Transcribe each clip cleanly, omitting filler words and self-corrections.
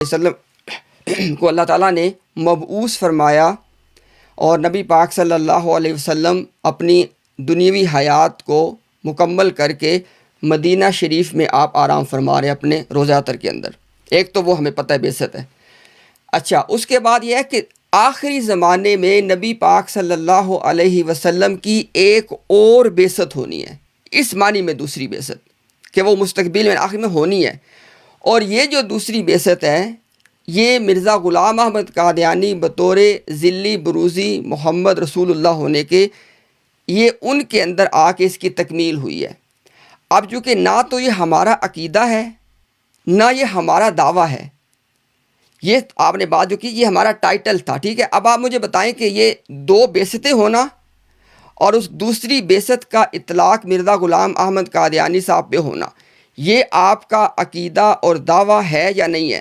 وسلم کو اللہ تعالیٰ نے مبعوث فرمایا، اور نبی پاک صلی اللہ علیہ وسلم اپنی دنیوی حیات کو مکمل کر کے مدینہ شریف میں آپ آرام فرما رہے ہیں اپنے روضہ اطہر کے اندر. ایک تو وہ ہمیں پتہ ہے بعثت ہے. اچھا، اس کے بعد یہ ہے کہ آخری زمانے میں نبی پاک صلی اللہ علیہ وسلم کی ایک اور بعثت ہونی ہے، اس معنی میں دوسری بعثت کہ وہ مستقبل میں آخر میں ہونی ہے. اور یہ جو دوسری بعثت ہے یہ مرزا غلام احمد قادیانی بطور ذلی بروزی محمد رسول اللہ ہونے کے، یہ ان کے اندر آ کے اس کی تکمیل ہوئی ہے. اب چونکہ نہ تو یہ ہمارا عقیدہ ہے نہ یہ ہمارا دعویٰ ہے، یہ آپ نے بات جو کی یہ ہمارا ٹائٹل تھا، ٹھیک ہے. اب آپ مجھے بتائیں کہ یہ دو بعثتیں ہونا اور اس دوسری بعثت کا اطلاق مرزا غلام احمد قادیانی صاحب پہ ہونا، یہ آپ کا عقیدہ اور دعویٰ ہے یا نہیں ہے؟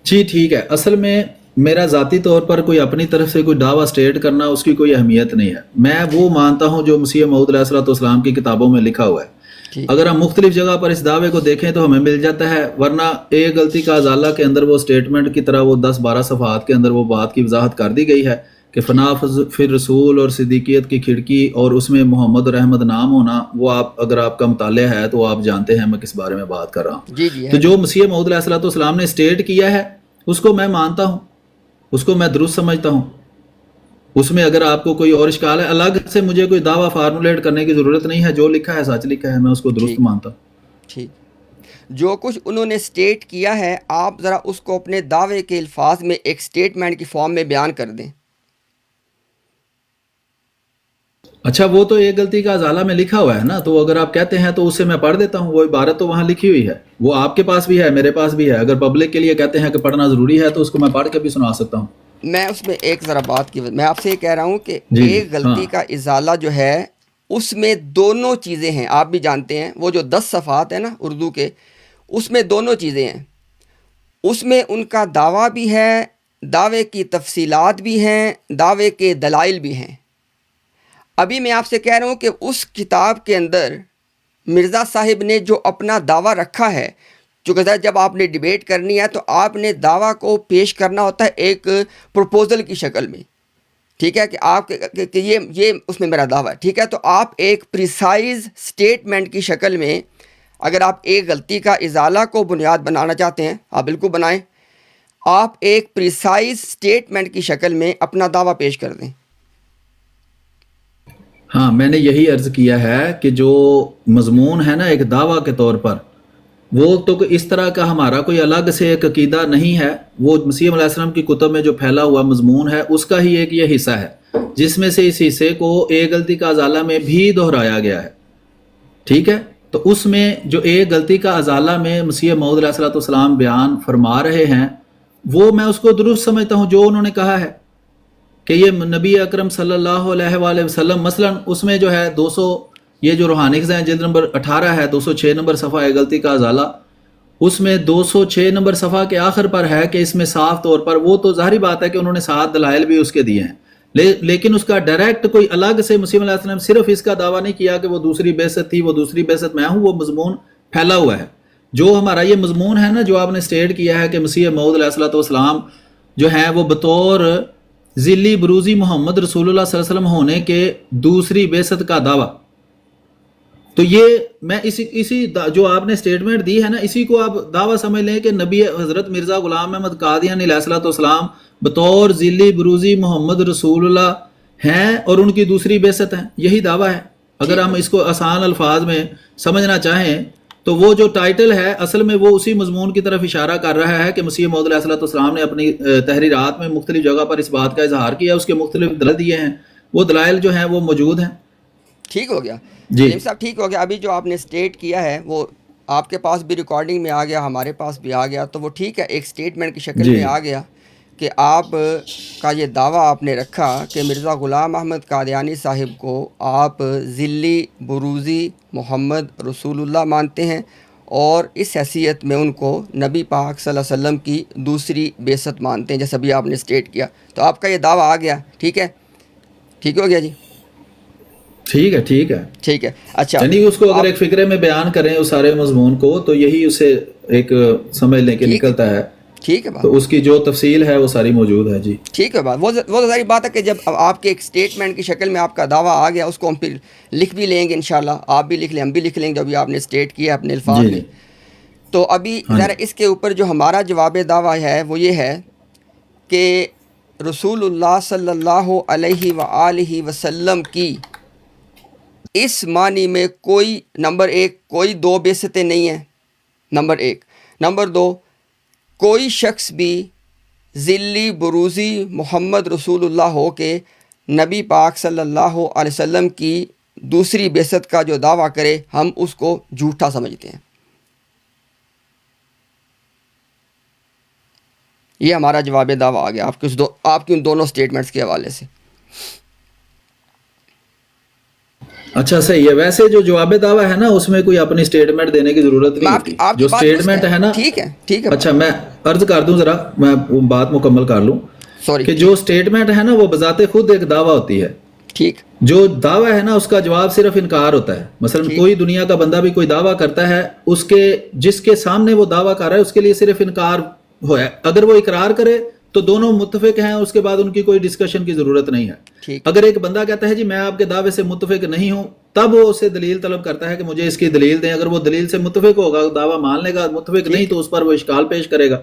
جی ٹھیک ہے. اصل میں میرا ذاتی طور پر کوئی اپنی طرف سے کوئی دعویٰ سٹیٹ کرنا اس کی کوئی اہمیت نہیں ہے. میں وہ مانتا ہوں جو مسیح موعود علیہ السلام کی کتابوں میں لکھا ہوا ہے. اگر ہم مختلف جگہ پر اس دعوے کو دیکھیں تو ہمیں مل جاتا ہے، ورنہ ایک غلطی کا ازالہ کے اندر وہ سٹیٹمنٹ کی طرح وہ 10-12 صفحات کے اندر وہ بات کی وضاحت کر دی گئی ہے کہ فنا پھر رسول اور صدیقیت کی کھڑکی، اور اس میں محمد اور احمد نام ہونا، وہ آپ اگر آپ کا مطالعہ ہے تو آپ جانتے ہیں میں کس بارے میں بات کر رہا ہوں. تو جو مسیح موعود علیہ السلام نے سٹیٹ کیا ہے اس کو میں مانتا ہوں، اس کو میں درست سمجھتا ہوں. اس میں اگر آپ کو کوئی اور اشکال ہے، الگ سے مجھے کوئی دعویٰ فارمولیٹ کرنے کی ضرورت نہیں ہے. جو لکھا ہے سچ لکھا ہے، میں اس کو درست مانتا ہوں. ٹھیک، جو کچھ انہوں نے سٹیٹ کیا ہے آپ ذرا اس کو اپنے دعوے کے الفاظ میں ایک سٹیٹمنٹ کی فارم میں بیان کر دیں. اچھا، وہ تو ایک غلطی کا ازالہ میں لکھا ہوا ہے نا، تو اگر آپ کہتے ہیں تو اسے میں پڑھ دیتا ہوں. وہ عبارت تو وہاں لکھی ہوئی ہے، وہ آپ کے پاس بھی ہے، میرے پاس بھی ہے. اگر پبلک کے لیے کہتے ہیں کہ پڑھنا ضروری ہے تو اس کو میں پڑھ کے بھی سنا سکتا ہوں. میں اس میں ایک ذرا بات کی میں آپ سے یہ کہہ رہا ہوں کہ ایک غلطی کا ازالہ جو ہے اس میں دونوں چیزیں ہیں. آپ بھی جانتے ہیں وہ جو 10 صفحات ہیں نا اردو کے، اس میں دونوں چیزیں ہیں. اس میں ان کا دعویٰ بھی ہے، دعوے کی تفصیلات بھی ہیں، دعوے کے دلائل بھی ہیں. ابھی میں آپ سے کہہ رہا ہوں کہ اس کتاب کے اندر مرزا صاحب نے جو اپنا دعویٰ رکھا ہے، چونکہ جب آپ نے ڈیبیٹ کرنی ہے تو آپ نے دعویٰ کو پیش کرنا ہوتا ہے ایک پروپوزل کی شکل میں، ٹھیک ہے، کہ آپ کہ یہ اس میں میرا دعویٰ ہے، ٹھیک ہے. تو آپ ایک پریسائز سٹیٹمنٹ کی شکل میں اگر آپ ایک غلطی کا ازالہ کو بنیاد بنانا چاہتے ہیں آپ بالکل بنائیں. آپ ایک پریسائز سٹیٹمنٹ کی شکل میں اپنا دعویٰ پیش کر دیں. ہاں، میں نے یہی عرض کیا ہے کہ جو مضمون ہے نا ایک دعویٰ کے طور پر، وہ تو اس طرح کا ہمارا کوئی الگ سے ایک عقیدہ نہیں ہے. وہ مسیح علیہ السلام کی کتب میں جو پھیلا ہوا مضمون ہے اس کا ہی ایک یہ حصہ ہے، جس میں سے اس حصے کو ایک غلطی کا ازالہ میں بھی دہرایا گیا ہے. ٹھیک ہے، تو اس میں جو ایک غلطی کا ازالہ میں مسیح موعود علیہ السلام بیان فرما رہے ہیں وہ میں اس کو درست سمجھتا ہوں جو انہوں نے کہا ہے کہ یہ نبی اکرم صلی اللہ علیہ وآلہ وسلم، مثلا اس میں جو ہے 200 یہ جو روحانیکس ہیں جلد نمبر 18 ہے، 206 نمبر صفحہ ایک غلطی کا ازالہ، اس میں 206 نمبر صفحہ کے آخر پر ہے کہ اس میں صاف طور پر، وہ تو ظاہری بات ہے کہ انہوں نے 7 دلائل بھی اس کے دیے ہیں، لیکن اس کا ڈائریکٹ کوئی الگ سے مسیح علیہ السلام صرف اس کا دعویٰ نہیں کیا کہ وہ دوسری بعثت تھی، وہ دوسری بعثت میں ہوں. وہ مضمون پھیلا ہوا ہے. جو ہمارا یہ مضمون ہے نا جو آپ نے سٹیٹ کیا ہے کہ مسیح موعود علیہ السلام جو ہیں وہ بطور ذلی بروزی محمد رسول اللہ صلی اللہ علیہ وسلم ہونے کے دوسری بعثت کا دعویٰ، تو یہ میں اسی جو آپ نے سٹیٹمنٹ دی ہے نا اسی کو آپ دعویٰ سمجھ لیں کہ نبی حضرت مرزا غلام احمد قادیانی علیہ السلام بطور ذلی بروزی محمد رسول اللہ ہیں اور ان کی دوسری بعثت ہیں. یہی دعویٰ ہے. اگر ہم اس کو آسان الفاظ میں سمجھنا چاہیں تو وہ جو ٹائٹل ہے اصل میں وہ اسی مضمون کی طرف اشارہ کر رہا ہے کہ مسیح موعود علیہ السلام نے اپنی تحریرات میں مختلف جگہ پر اس بات کا اظہار کیا، اس کے مختلف دلائل دیے ہیں، وہ دلائل جو ہیں وہ موجود ہیں. ٹھیک ہو گیا جی صاحب، ٹھیک ہو گیا. ابھی جو آپ نے سٹیٹ کیا ہے وہ آپ کے پاس بھی ریکارڈنگ میں آ گیا، ہمارے پاس بھی آ گیا، تو وہ ٹھیک ہے، ایک سٹیٹمنٹ کی شکل میں آ گیا کہ آپ کا یہ دعویٰ آپ نے رکھا کہ مرزا غلام احمد قادیانی صاحب کو آپ ذلی بروزی محمد رسول اللہ مانتے ہیں اور اس حیثیت میں ان کو نبی پاک صلی اللہ علیہ وسلم کی دوسری بعثت مانتے ہیں، جیسا بھی آپ نے سٹیٹ کیا. تو آپ کا یہ دعویٰ آ گیا، ٹھیک ہے، ٹھیک ہو گیا جی. ٹھیک ہے ٹھیک ہے. ٹھیک ہے. اچھا یعنی اس کو اگر ایک فکرے میں بیان کریں اس سارے مضمون کو تو یہی اسے ایک سمجھ لیں کہ نکلتا ہے. ٹھیک ہے بات. تو اس کی جو تفصیل ہے وہ ساری موجود ہے. جی ٹھیک ہے بات. وہ ظاہر بات ہے کہ جب آپ کے ایک اسٹیٹمنٹ کی شکل میں آپ کا دعویٰ آ گیا اس کو ہم پھر لکھ بھی لیں گے انشاءاللہ. آپ بھی لکھ لیں, ہم بھی لکھ لیں گے جو ابھی آپ نے اسٹیٹ کیا اپنے الفاظ میں. تو ابھی ذرا اس کے اوپر جو ہمارا جواب دعویٰ ہے وہ یہ ہے کہ رسول اللہ صلی اللہ علیہ وآلہ وسلم کی اس معنی میں کوئی نمبر ایک کوئی دو بعثتیں نہیں ہیں, نمبر ایک. نمبر دو, کوئی شخص بھی ذلی بروزی محمد رسول اللہ ہو کے نبی پاک صلی اللہ علیہ وسلم کی دوسری بعثت کا جو دعویٰ کرے ہم اس کو جھوٹا سمجھتے ہیں. یہ ہمارا جواب دعویٰ آ گیا آپ کی ان دونوں سٹیٹمنٹس کے حوالے سے. اچھا صحیح ہے. ویسے جو جواب دعویٰ ہے نا اس میں کوئی اپنی سٹیٹمنٹ دینے کی ضرورت نہیں ہوتی. جو سٹیٹمنٹ ہے نا, ٹھیک ہے. اچھا میں عرض کر دوں ذرا, میں بات مکمل کر لوں. سوری کہ جو سٹیٹمنٹ ہے نا وہ بذات خود ایک دعویٰ ہوتی ہے. ٹھیک. جو دعویٰ ہے نا اس کا جواب صرف انکار ہوتا ہے. مثلا کوئی دنیا کا بندہ بھی کوئی دعویٰ کرتا ہے, اس کے جس کے سامنے وہ دعویٰ کر رہا ہے اس کے لیے صرف انکار ہوا ہے. اگر وہ اقرار کرے تو دونوں متفق ہیں, اس کے بعد ان کی کوئی ڈسکشن کی ضرورت نہیں ہے. اگر ایک بندہ کہتا ہے جی میں آپ کے دعوے سے متفق نہیں ہوں, تب وہ اسے دلیل طلب کرتا ہے کہ مجھے اس کی دلیل دیں. اگر وہ دلیل سے متفق ہوگا دعویٰ مان لے گا, متفق نہیں تو اس پر وہ اشکال پیش کرے گا.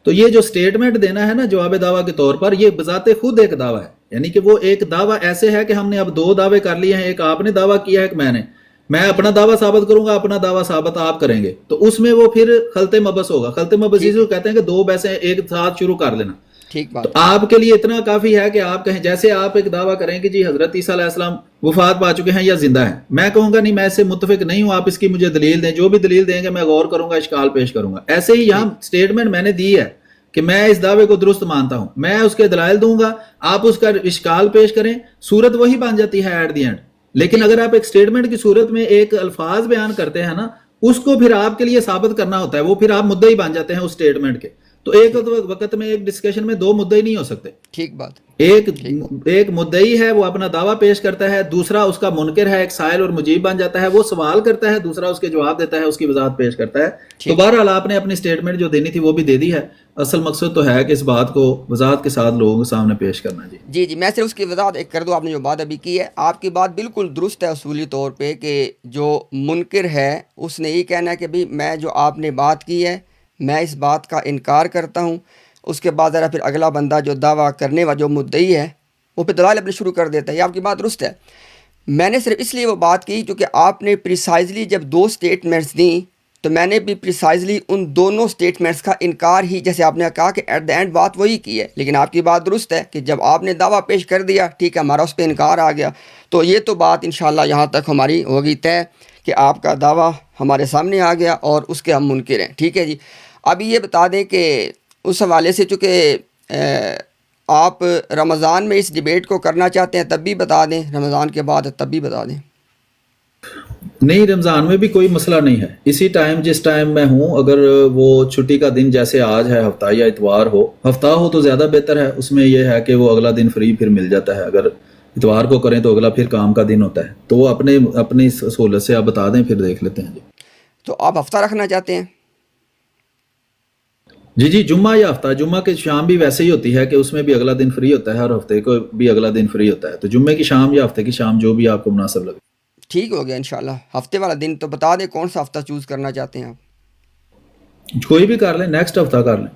تو یہ جو سٹیٹمنٹ دینا ہے نا جواب دعویٰ کے طور پر, یہ بذات خود ایک دعویٰ ہے. یعنی کہ وہ ایک دعویٰ ایسے ہے کہ ہم نے اب دو دعوے کر لیے ہیں, ایک آپ نے دعویٰ کیا ہے ایک میں اپنا دعویٰ ثابت کروں گا, اپنا دعویٰ ثابت آپ کریں گے. تو اس میں وہ پھر خلط مبس ہوگا. خلط مبس اس کو کہتے ہیں کہ دو بحثیں ایک ساتھ شروع کر لینا. تو آپ کے لیے اتنا کافی ہے کہ آپ کہیں, جیسے آپ ایک دعویٰ کریں کہ جی حضرت عیسیٰ علیہ السلام وفات پا چکے ہیں یا زندہ ہیں, میں کہوں گا نہیں میں اس سے متفق نہیں ہوں, آپ اس کی مجھے دلیل دیں. جو بھی دلیل دیں گے میں غور کروں گا, اشکال پیش کروں گا. ایسے ہی یہاں سٹیٹمنٹ میں نے دی ہے کہ میں اس دعوے کو درست مانتا ہوں, میں اس کے دلائل دوں گا, آپ اس کا اشکال پیش کریں, صورت وہی بن جاتی ہے ایٹ دی اینڈ. لیکن اگر آپ ایک سٹیٹمنٹ کی صورت میں ایک الفاظ بیان کرتے ہیں نا, اس کو پھر آپ کے لیے ثابت کرنا ہوتا ہے, وہ پھر آپ مدعی بن جاتے ہیں اس سٹیٹمنٹ کے. تو ایک وقت میں ایک ڈسکشن میں دو مدعی نہیں ہو سکتے. ٹھیک بات. ایک مدعی ہے وہ اپنا دعویٰ پیش کرتا ہے, دوسرا اس کا منکر ہے, ایک سائل اور مجیب بن جاتا ہے, وہ سوال کرتا ہے, دوسرا اس کے جواب دیتا ہے, اس کی وضاحت پیش کرتا ہے. تو بہرحال آپ نے اپنی سٹیٹمنٹ جو دینی تھی وہ بھی دے دی ہے. اصل مقصد تو ہے کہ اس بات کو وضاحت کے ساتھ لوگوں کے سامنے پیش کرنا. جی میں صرف اس کی وضاحت ایک کر دوں. آپ نے جو بات ابھی کی ہے, آپ کی بات بالکل درست ہے اصولی طور پہ, کہ جو منکر ہے اس نے یہ کہنا ہے کہ بھئی میں جو آپ نے بات کی ہے میں اس بات کا انکار کرتا ہوں. اس کے بعد ذرا پھر اگلا بندہ جو دعویٰ کرنے والا جو مدعی ہے وہ پھر دلائل اپنے شروع کر دیتا ہے. یہ آپ کی بات درست ہے. میں نے صرف اس لیے وہ بات کی کیونکہ آپ نے پریسائزلی جب دو سٹیٹمنٹس دیں تو میں نے بھی پریسائزلی ان دونوں سٹیٹمنٹس کا انکار ہی, جیسے آپ نے کہا کہ ایٹ دا اینڈ بات وہی کی ہے. لیکن آپ کی بات درست ہے کہ جب آپ نے دعویٰ پیش کر دیا, ٹھیک ہے, ہمارا اس پہ انکار آ گیا, تو یہ تو بات انشاءاللہ یہاں تک ہماری ہوگی طے کہ آپ کا دعویٰ ہمارے سامنے آ گیا اور اس کے ہم منکر ہیں. ٹھیک ہے جی. ابھی یہ بتا دیں کہ اس حوالے سے چونکہ آپ رمضان میں اس ڈیبیٹ کو کرنا چاہتے ہیں تب بھی بتا دیں, رمضان کے بعد تب بھی بتا دیں. نہیں, رمضان میں بھی کوئی مسئلہ نہیں ہے. اسی ٹائم جس ٹائم میں ہوں, اگر وہ چھٹی کا دن جیسے آج ہے ہفتہ یا اتوار ہو, ہفتہ ہو تو زیادہ بہتر ہے. اس میں یہ ہے کہ وہ اگلا دن فری پھر مل جاتا ہے. اگر اتوار کو کریں تو اگلا پھر کام کا دن ہوتا ہے. تو وہ اپنی سہولت سے آپ بتا دیں, پھر دیکھ لیتے ہیں. تو آپ ہفتہ رکھنا چاہتے ہیں؟ جی جمعہ یا ہفتہ. جمعہ کی شام بھی ویسے ہی ہوتی ہے کہ اس میں بھی اگلا دن فری ہوتا ہے اور ہفتے کو بھی اگلا دن فری ہوتا ہے. تو جمعے کی شام یا ہفتے کی شام جو بھی آپ کو مناسب لگے. ٹھیک ہو گیا انشاءاللہ. ہفتے والا دن تو بتا دیں کون سا ہفتہ چوز کرنا چاہتے ہیں آپ؟ کوئی بھی کر لیں, نیکسٹ ہفتہ کر لیں.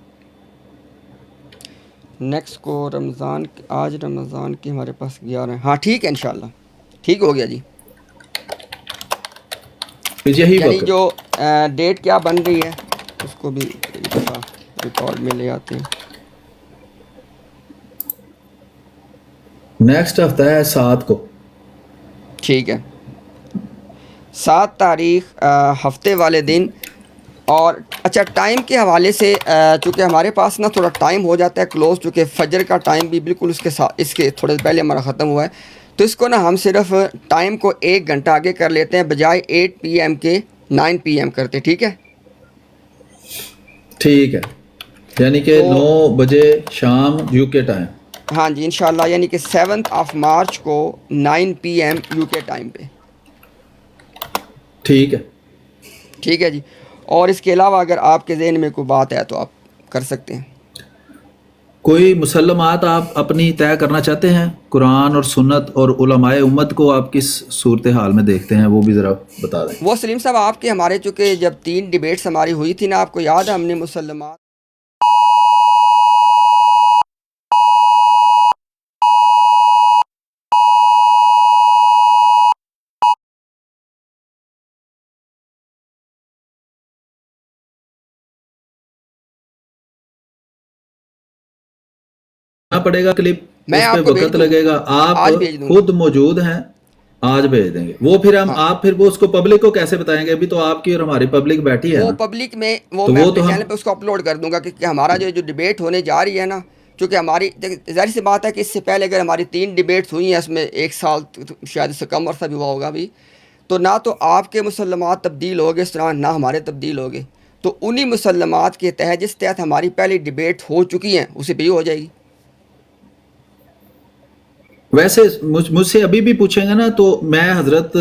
نیکسٹ کو رمضان, آج رمضان کی ہمارے پاس 11 ہاں ٹھیک ہے انشاءاللہ. ٹھیک ہو گیا جی. یہی یعنی جو ڈیٹ کیا بن رہی ہے اس کو بھی ریکارڈ میں لے آتے ہیں. نیکسٹ ہفتہ ہے 7 کو. ٹھیک ہے, 7 تاریخ ہفتے والے دن. اور اچھا ٹائم کے حوالے سے چونکہ ہمارے پاس نا تھوڑا ٹائم ہو جاتا ہے کلوز, چونکہ فجر کا ٹائم بھی بالکل اس کے تھوڑے پہلے ہمارا ختم ہوا ہے, تو اس کو نا ہم صرف ٹائم کو 1 گھنٹہ آگے کر لیتے ہیں, بجائے 8 PM کے 9 PM کرتے. ٹھیک ہے. ٹھیک ہے, یعنی کہ 9 بجے شام UK ٹائم. ہاں جی انشاءاللہ، یعنی کہ 7 مارچ کو 9 PM UK ٹائم پہ. ٹھیک ہے. ٹھیک ہے جی. اور اس کے علاوہ اگر آپ کے ذہن میں کوئی بات ہے تو آپ کر سکتے ہیں. کوئی مسلمات آپ اپنی طے کرنا چاہتے ہیں؟ قرآن اور سنت اور علماء امت کو آپ کس صورتحال میں دیکھتے ہیں، وہ بھی ذرا بتا دیں. وہ سلیم صاحب آپ کے ہمارے چونکہ جب 3 ڈیبیٹس ہماری ہوئی تھی نا، آپ کو یاد ہے ہم نے مسلمات پڑے گا کلپ، میں اس پہ آپ کو بھیج وقت دوں گا، لگے گا. آپ آج بھیج دوں گا. خود موجود ہیں، آج بھیج دیں گے. وہ پھر ہاں آپ پھر وہ اس کو پبلک کو کیسے بتائیں گے؟ ابھی تو آپ کی اور ہماری پبلک بیٹھی ہے وہ نا، پبلک میں وہ تو میں وہ اپنے تو ہم چینل پہ اس کو اپلوڈ کر دوں گا کہ ہمارا جو ڈیبیٹ ہونے جا رہی ہے نا، چونکہ ہماری ظاہر سی بات ہے کہ اس سے پہلے اگر ہماری 3 ڈیبیٹس ہوئی ہیں، اس میں 1 سال شاید اس سے کم عرصہ بھی ہوا ہوگا ابھی، تو نہ تو آپ کے مسلمات تبدیل ہو گئے اس طرح، نہ ہمارے تبدیل ہو گئے. تو انہی مسلمات کے تحت جس تحت ہماری پہلی ڈیبیٹ ہو چکی ہیں اسے بھی ہو جائے گی. ویسے مجھ سے ابھی بھی پوچھیں گے نا، تو میں حضرت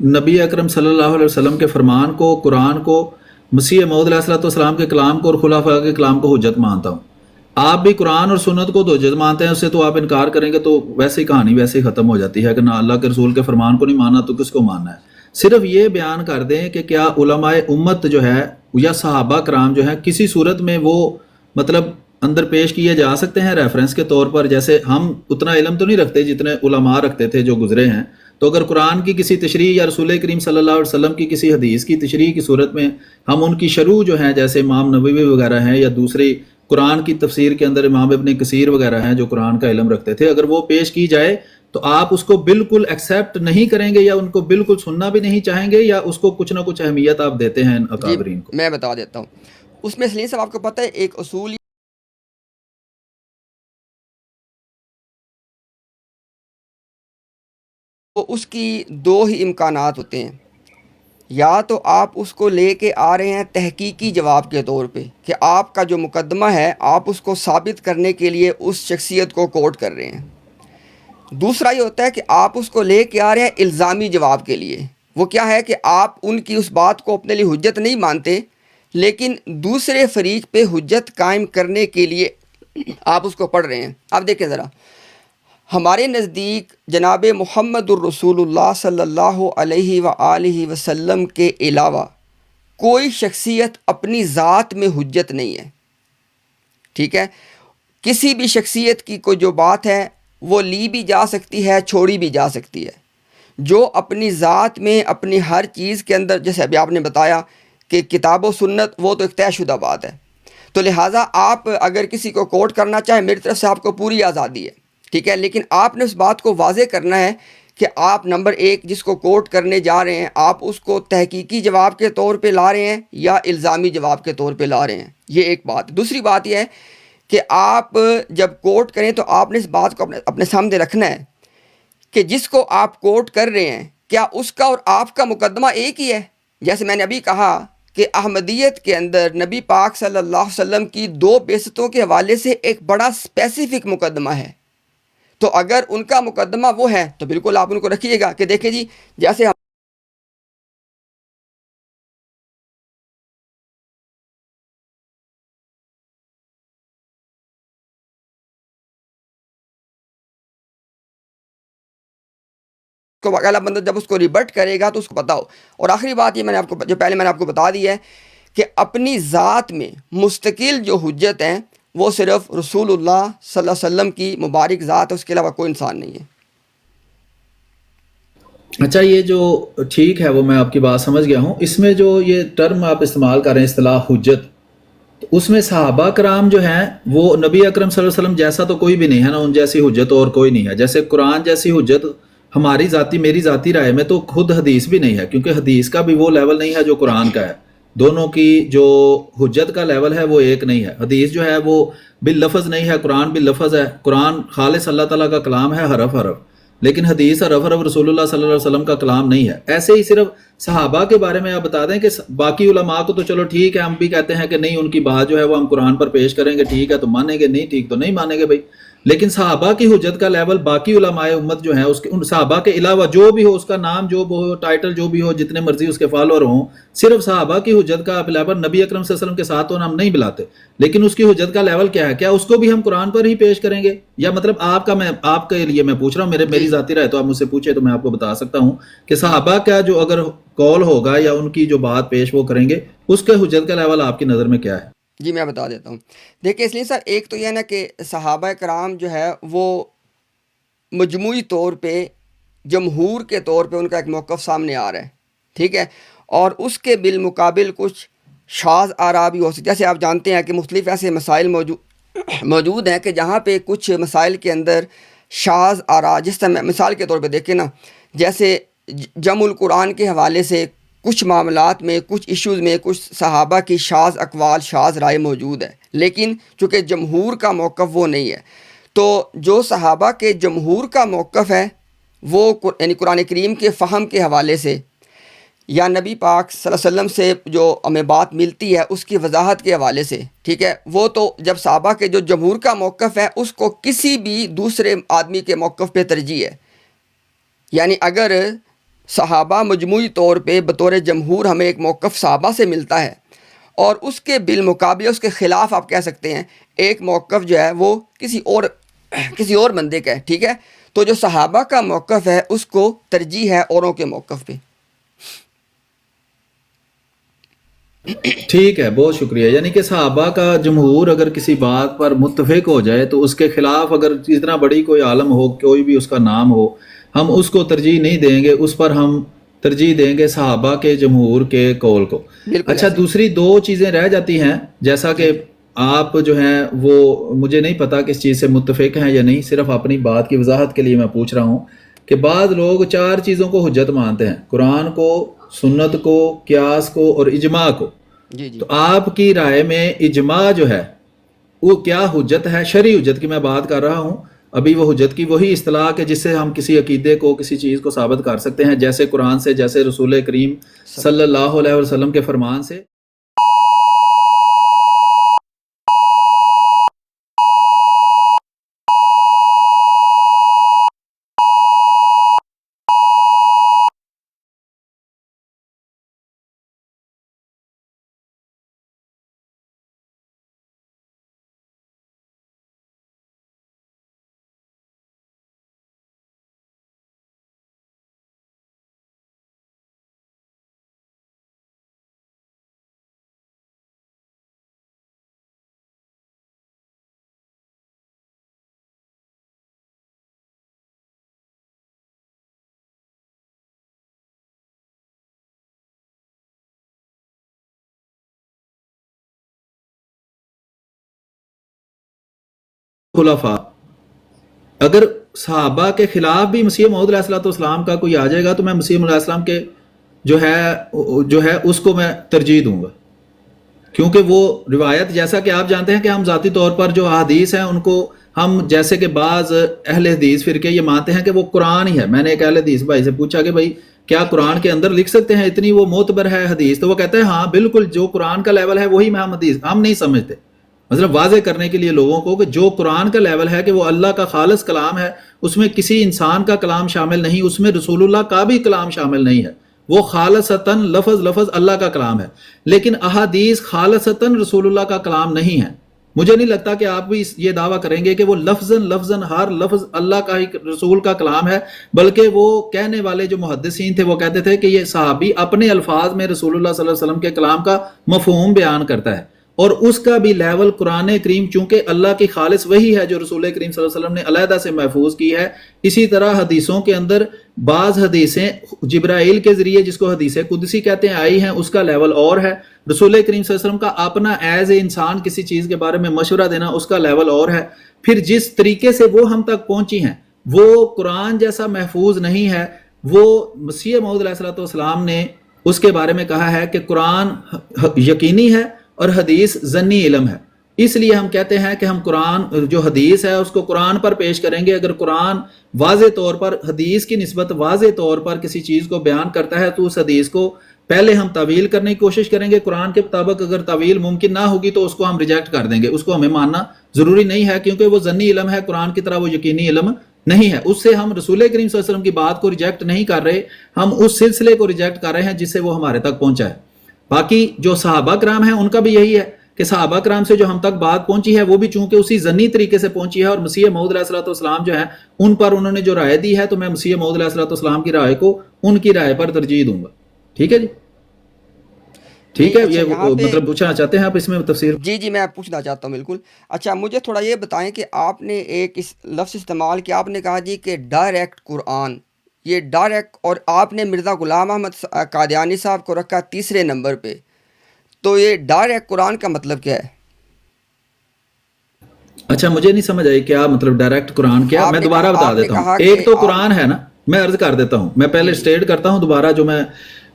نبی اکرم صلی اللہ علیہ وسلم کے فرمان کو، قرآن کو، مسیح موعود علیہ السلام کے کلام کو اور خلفاء کے کلام کو حجت مانتا ہوں. آپ بھی قرآن اور سنت کو تو حجت مانتے ہیں، اس سے تو آپ انکار کریں گے تو ویسے ہی کہانی ویسے ہی ختم ہو جاتی ہے کہ نہ اللہ کے رسول کے فرمان کو نہیں ماننا تو کس کو ماننا ہے. صرف یہ بیان کر دیں کہ کیا علماء امت جو ہے یا صحابہ کرام جو ہے کسی صورت میں وہ مطلب اندر پیش کیے جا سکتے ہیں ریفرنس کے طور پر؟ جیسے ہم اتنا علم تو نہیں رکھتے جتنے علماء رکھتے تھے جو گزرے ہیں، تو اگر قرآن کی کسی تشریح یا رسول کریم صلی اللہ علیہ وسلم کی کسی حدیث کی تشریح کی صورت میں ہم ان کی شروع جو ہیں، جیسے امام نووی وغیرہ ہیں یا دوسری قرآن کی تفسیر کے اندر امام ابن کثیر وغیرہ ہیں جو قرآن کا علم رکھتے تھے، اگر وہ پیش کی جائے تو آپ اس کو بالکل ایکسیپٹ نہیں کریں گے یا ان کو بالکل سننا بھی نہیں چاہیں گے، یا اس کو کچھ نہ کچھ اہمیت آپ دیتے ہیں ان جی اکابرین کو؟ میں بتا دیتا ہوں. اس میں سلیم صاحب آپ کو پتہ ہے ایک اصول اس کی 2 ہی امکانات ہوتے ہیں. یا تو آپ اس کو لے کے آ رہے ہیں تحقیقی جواب کے طور پہ کہ آپ کا جو مقدمہ ہے آپ اس کو ثابت کرنے کے لیے اس شخصیت کو کوٹ کر رہے ہیں. دوسرا یہ ہوتا ہے کہ آپ اس کو لے کے آ رہے ہیں الزامی جواب کے لیے. وہ کیا ہے کہ آپ ان کی اس بات کو اپنے لیے حجت نہیں مانتے، لیکن دوسرے فریق پہ حجت قائم کرنے کے لیے آپ اس کو پڑھ رہے ہیں. اب دیکھیں ذرا، ہمارے نزدیک جناب محمد الرسول اللہ صلی اللہ علیہ وآلہ وسلم کے علاوہ کوئی شخصیت اپنی ذات میں حجت نہیں ہے. ٹھیک ہے، کسی بھی شخصیت کی کوئی جو بات ہے وہ لی بھی جا سکتی ہے، چھوڑی بھی جا سکتی ہے. جو اپنی ذات میں اپنی ہر چیز کے اندر، جیسے ابھی آپ نے بتایا کہ کتاب و سنت وہ تو ایک طے شدہ بات ہے، تو لہٰذا آپ اگر کسی کو کوٹ کرنا چاہیں میری طرف سے آپ کو پوری آزادی ہے. ٹھیک ہے، لیکن آپ نے اس بات کو واضح کرنا ہے کہ آپ نمبر 1 جس کو کوٹ کرنے جا رہے ہیں آپ اس کو تحقیقی جواب کے طور پہ لا رہے ہیں یا الزامی جواب کے طور پہ لا رہے ہیں. یہ ایک بات. دوسری بات یہ ہے کہ آپ جب کوٹ کریں تو آپ نے اس بات کو اپنے سامنے رکھنا ہے کہ جس کو آپ کوٹ کر رہے ہیں کیا اس کا اور آپ کا مقدمہ ایک ہی ہے. جیسے میں نے ابھی کہا کہ احمدیت کے اندر نبی پاک صلی اللہ علیہ وسلم کی 2 بعثتوں کے حوالے سے ایک بڑا اسپیسیفک مقدمہ ہے. تو اگر ان کا مقدمہ وہ ہے تو بالکل آپ ان کو رکھیے گا کہ دیکھیں جی جیسے ہم کو اگلا بندہ جب اس کو ریبٹ کرے گا تو اس کو بتاؤ. اور آخری بات یہ میں نے آپ کو جو پہلے میں نے آپ کو بتا دی ہے کہ اپنی ذات میں مستقل جو حجت ہیں وہ صرف رسول اللہ صلی اللہ علیہ وسلم کی مبارک ذات ہے، اس کے علاوہ کوئی انسان نہیں ہے. اچھا، یہ جو ٹھیک ہے وہ میں آپ کی بات سمجھ گیا ہوں. اس میں جو یہ ٹرم آپ استعمال کر رہے ہیں اصطلاح حجت، تو اس میں صحابہ کرام جو ہیں وہ نبی اکرم صلی اللہ علیہ وسلم جیسا تو کوئی بھی نہیں ہے نا، ان جیسی حجت اور کوئی نہیں ہے. جیسے قرآن جیسی حجت ہماری ذاتی میری ذاتی رائے میں تو خود حدیث بھی نہیں ہے، کیونکہ حدیث کا بھی وہ لیول نہیں ہے جو قرآن کا ہے. دونوں کی جو حجت کا لیول ہے وہ ایک نہیں ہے. حدیث جو ہے وہ باللفظ نہیں ہے، قرآن باللفظ ہے. قرآن خالص اللہ تعالیٰ کا کلام ہے حرف حرف، لیکن حدیث حرف حرف رسول اللہ صلی اللہ علیہ وسلم کا کلام نہیں ہے. ایسے ہی صرف صحابہ کے بارے میں آپ بتا دیں کہ باقی علماء کو تو چلو ٹھیک ہے، ہم بھی کہتے ہیں کہ نہیں ان کی بات جو ہے وہ ہم قرآن پر پیش کریں گے، ٹھیک ہے تو مانیں گے، نہیں ٹھیک تو نہیں مانیں گے بھائی. لیکن صحابہ کی حجت کا لیول باقی علماء امت جو ہیں اس کے ان صحابہ کے علاوہ جو بھی ہو، اس کا نام جو بھی ہو، ٹائٹل جو بھی ہو، جتنے مرضی اس کے فالوور ہوں، صرف صحابہ کی حجت کا لیول نبی اکرم صلی اللہ علیہ وسلم کے ساتھ ہم نہیں ملاتے. لیکن اس کی حجت کا لیول کیا ہے؟ کیا اس کو بھی ہم قرآن پر ہی پیش کریں گے؟ یا مطلب آپ کے لیے میں پوچھ رہا ہوں، میری ذاتی رائے تو آپ مجھ سے پوچھے تو میں آپ کو بتا سکتا ہوں کہ صحابہ کا جو اگر قول ہوگا یا ان کی جو بات پیش وہ کریں گے، اس کے حجت کا لیول آپ کی نظر میں کیا ہے؟ جی میں بتا دیتا ہوں. دیکھیں اس لیے سر ایک تو یہ نا کہ صحابہ کرام جو ہے وہ مجموعی طور پہ جمہور کے طور پہ ان کا ایک موقف سامنے آ رہا ہے، ٹھیک ہے، اور اس کے بالمقابل کچھ شاذ آراء بھی ہو سکتے. جیسے آپ جانتے ہیں کہ مختلف ایسے مسائل موجود ہیں کہ جہاں پہ کچھ مسائل کے اندر شاذ آراء، جس طرح مثال کے طور پہ دیکھیں نا، جیسے جمع القرآن کے حوالے سے کچھ معاملات میں، کچھ ایشوز میں کچھ صحابہ کی شاذ اقوال، شاذ رائے موجود ہے، لیکن چونکہ جمہور کا موقف وہ نہیں ہے، تو جو صحابہ کے جمہور کا موقف ہے وہ یعنی قرآن کریم کے فہم کے حوالے سے یا نبی پاک صلی اللہ علیہ وسلم سے جو ہمیں بات ملتی ہے اس کی وضاحت کے حوالے سے، ٹھیک ہے، وہ تو جب صحابہ کے جو جمہور کا موقف ہے اس کو کسی بھی دوسرے آدمی کے موقف پہ ترجیح ہے. یعنی اگر صحابہ مجموعی طور پہ بطور جمہور ہمیں ایک موقف صحابہ سے ملتا ہے اور اس کے بالمقابل اس کے خلاف آپ کہہ سکتے ہیں ایک موقف جو ہے وہ کسی اور بندے کا ہے، ٹھیک ہے، تو جو صحابہ کا موقف ہے اس کو ترجیح ہے اوروں کے موقف پہ. ٹھیک ہے، بہت شکریہ. یعنی کہ صحابہ کا جمہور اگر کسی بات پر متفق ہو جائے تو اس کے خلاف اگر اتنا بڑی کوئی عالم ہو، کوئی بھی اس کا نام ہو، ہم اس کو ترجیح نہیں دیں گے، اس پر ہم ترجیح دیں گے صحابہ کے جمہور کے قول کو. اچھا، دوسری دو چیزیں رہ جاتی ہیں، جیسا کہ آپ جو ہیں وہ مجھے نہیں پتا کس چیز سے متفق ہیں یا نہیں، صرف اپنی بات کی وضاحت کے لیے میں پوچھ رہا ہوں کہ بعض لوگ 4 چیزوں کو حجت مانتے ہیں: قرآن کو، سنت کو، قیاس کو اور اجماع کو. تو آپ کی رائے میں اجماع جو ہے وہ کیا حجت ہے؟ شرعی حجت کی میں بات کر رہا ہوں. ابھی وہ حجت کی وہی اصطلاح ہے جس سے ہم کسی عقیدے کو، کسی چیز کو ثابت کر سکتے ہیں، جیسے قرآن سے، جیسے رسول کریم صلی اللہ علیہ وسلم کے فرمان سے. خلفاء، اگر صحابہ کے خلاف بھی مسیح موعود علیہ السلام کا کوئی آ جائے گا تو میں مسیح علیہ السلام کے جو ہے اس کو میں ترجیح دوں گا، کیونکہ وہ روایت، جیسا کہ آپ جانتے ہیں کہ ہم ذاتی طور پر جو احادیث ہیں ان کو ہم، جیسے کہ بعض اہل حدیث فرقے یہ مانتے ہیں کہ وہ قرآن ہی ہے. میں نے ایک اہل حدیث بھائی سے پوچھا کہ بھائی کیا قرآن کے اندر لکھ سکتے ہیں، اتنی وہ معتبر ہے حدیث؟ تو وہ کہتے ہیں ہاں بالکل، جو قرآن کا لیول ہے وہی میں ہم نہیں سمجھتے. مطلب واضح کرنے کے لیے لوگوں کو کہ جو قرآن کا لیول ہے کہ وہ اللہ کا خالص کلام ہے، اس میں کسی انسان کا کلام شامل نہیں، اس میں رسول اللہ کا بھی کلام شامل نہیں ہے، وہ خالصتاً لفظ اللہ کا کلام ہے. لیکن احادیث خالصتاً رسول اللہ کا کلام نہیں ہے. مجھے نہیں لگتا کہ آپ بھی یہ دعویٰ کریں گے کہ وہ لفظاً ہر لفظ اللہ کا ہی، رسول کا کلام ہے، بلکہ وہ کہنے والے جو محدثین تھے وہ کہتے تھے کہ یہ صحابی اپنے الفاظ میں رسول اللہ صلی اللہ علیہ وسلم کے کلام کا مفہوم بیان کرتا ہے، اور اس کا بھی لیول قرآن کریم چونکہ اللہ کی خالص وہی ہے جو رسول کریم صلی اللہ علیہ وسلم نے علیحدہ سے محفوظ کی ہے. اسی طرح حدیثوں کے اندر بعض حدیثیں جبرائیل کے ذریعے، جس کو حدیث قدسی کہتے ہیں، آئی ہیں، اس کا لیول اور ہے. رسول کریم صلی اللہ علیہ وسلم کا اپنا ایز اے انسان کسی چیز کے بارے میں مشورہ دینا، اس کا لیول اور ہے. پھر جس طریقے سے وہ ہم تک پہنچی ہیں وہ قرآن جیسا محفوظ نہیں ہے. وہ مسیح موعود علیہ السلام نے اس کے بارے میں کہا ہے کہ قرآن یقینی ہے اور حدیث ظنی علم ہے. اس لیے ہم کہتے ہیں کہ ہم قرآن جو حدیث ہے اس کو قرآن پر پیش کریں گے. اگر قرآن واضح طور پر حدیث کی نسبت واضح طور پر کسی چیز کو بیان کرتا ہے تو اس حدیث کو پہلے ہم تعویل کرنے کی کوشش کریں گے. قرآن کے مطابق اگر تعویل ممکن نہ ہوگی تو اس کو ہم ریجیکٹ کر دیں گے، اس کو ہمیں ماننا ضروری نہیں ہے، کیونکہ وہ ظنی علم ہے، قرآن کی طرح وہ یقینی علم نہیں ہے. اس سے ہم رسول کریم صلی اللہ علیہ وسلم کی بات کو ریجیکٹ نہیں کر رہے، ہم اس سلسلے کو ریجیکٹ کر رہے ہیں جس سے وہ ہمارے تک پہنچا ہے. باقی جو صحابہ کرام ہیں ان کا بھی یہی ہے کہ صحابہ کرام سے جو ہم تک بات پہنچی ہے وہ بھی چونکہ اسی ظنی طریقے سے پہنچی ہے، اور مسیح موعود علیہ الصلوۃ والسلام جو ہیں ان پر انہوں نے جو رائے دی ہے، تو میں مسیح موعود علیہ الصلوۃ والسلام کی رائے کو ان کی رائے پر ترجیح دوں گا. ٹھیک ہے جی، ٹھیک ہے. اچھا یہ یہاں پہ مطلب پوچھنا چاہتے ہیں آپ اس میں تفسیر؟ جی میں پوچھنا چاہتا ہوں بالکل. اچھا مجھے تھوڑا یہ بتائیں کہ آپ نے ایک اس لفظ استعمال کیا، آپ نے کہا جی کہ ڈائریکٹ قرآن، یہ ڈائریکٹ، اور آپ نے مرزا غلام احمد قادیانی صاحب کو رکھا تیسرے نمبر پہ، تو یہ ڈائریکٹ قرآن کا مطلب کیا ہے؟ اچھا مجھے نہیں سمجھ آئی کیا مطلب ڈائریکٹ قرآن کیا. آپ میں نے دوبارہ بتا آپ نے دیتا کہا ہوں. کہ ایک تو آپ قرآن ہے نا، میں عرض کر دیتا ہوں، میں پہلے جی اسٹیٹ کرتا ہوں، دوبارہ جو میں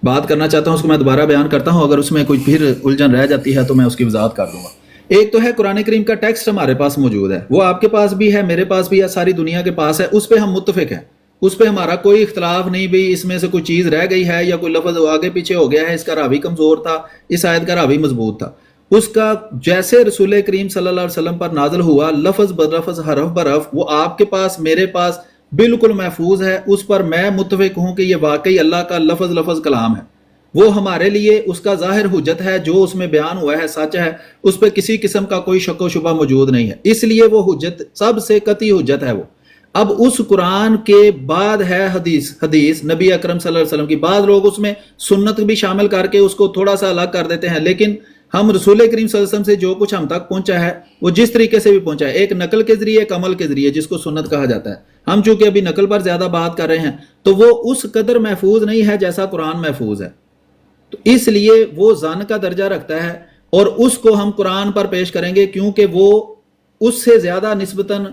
بات کرنا چاہتا ہوں اس کو میں دوبارہ بیان کرتا ہوں، اگر اس میں کوئی پھر الجھن رہ جاتی ہے تو میں اس کی وضاحت کر دوں گا. ایک تو ہے قرآن کریم کا ٹیکسٹ ہمارے پاس موجود ہے، وہ آپ کے پاس بھی ہے، میرے پاس بھی ہے، ساری دنیا کے پاس ہے، اس پہ ہم متفق ہیں، اس پہ ہمارا کوئی اختلاف نہیں بھی اس میں سے کوئی چیز رہ گئی ہے یا کوئی لفظ آگے پیچھے ہو گیا ہے، اس کا راوی کمزور تھا، اس آیت کا راوی مضبوط تھا. اس کا جیسے رسول کریم صلی اللہ علیہ وسلم پر نازل ہوا لفظ برفظ حرف برف، وہ آپ کے پاس میرے پاس بالکل محفوظ ہے، اس پر میں متفق ہوں کہ یہ واقعی اللہ کا لفظ کلام ہے. وہ ہمارے لیے اس کا ظاہر حجت ہے، جو اس میں بیان ہوا ہے سچ ہے، اس پہ کسی قسم کا کوئی شک و شبہ موجود نہیں ہے، اس لیے وہ حجت سب سے قطعی حجت ہے وہ. اب اس قرآن کے بعد ہے حدیث نبی اکرم صلی اللہ علیہ وسلم کی. بعض لوگ اس میں سنت بھی شامل کر کے اس کو تھوڑا سا الگ کر دیتے ہیں، لیکن ہم رسول کریم صلی اللہ علیہ وسلم سے جو کچھ ہم تک پہنچا ہے وہ جس طریقے سے بھی پہنچا ہے، ایک نقل کے ذریعے، ایک عمل کے ذریعے، جس کو سنت کہا جاتا ہے. ہم چونکہ ابھی نقل پر زیادہ بات کر رہے ہیں تو وہ اس قدر محفوظ نہیں ہے جیسا قرآن محفوظ ہے، تو اس لیے وہ ظن کا درجہ رکھتا ہے، اور اس کو ہم قرآن پر پیش کریں گے کیونکہ وہ اس سے زیادہ نسبتاً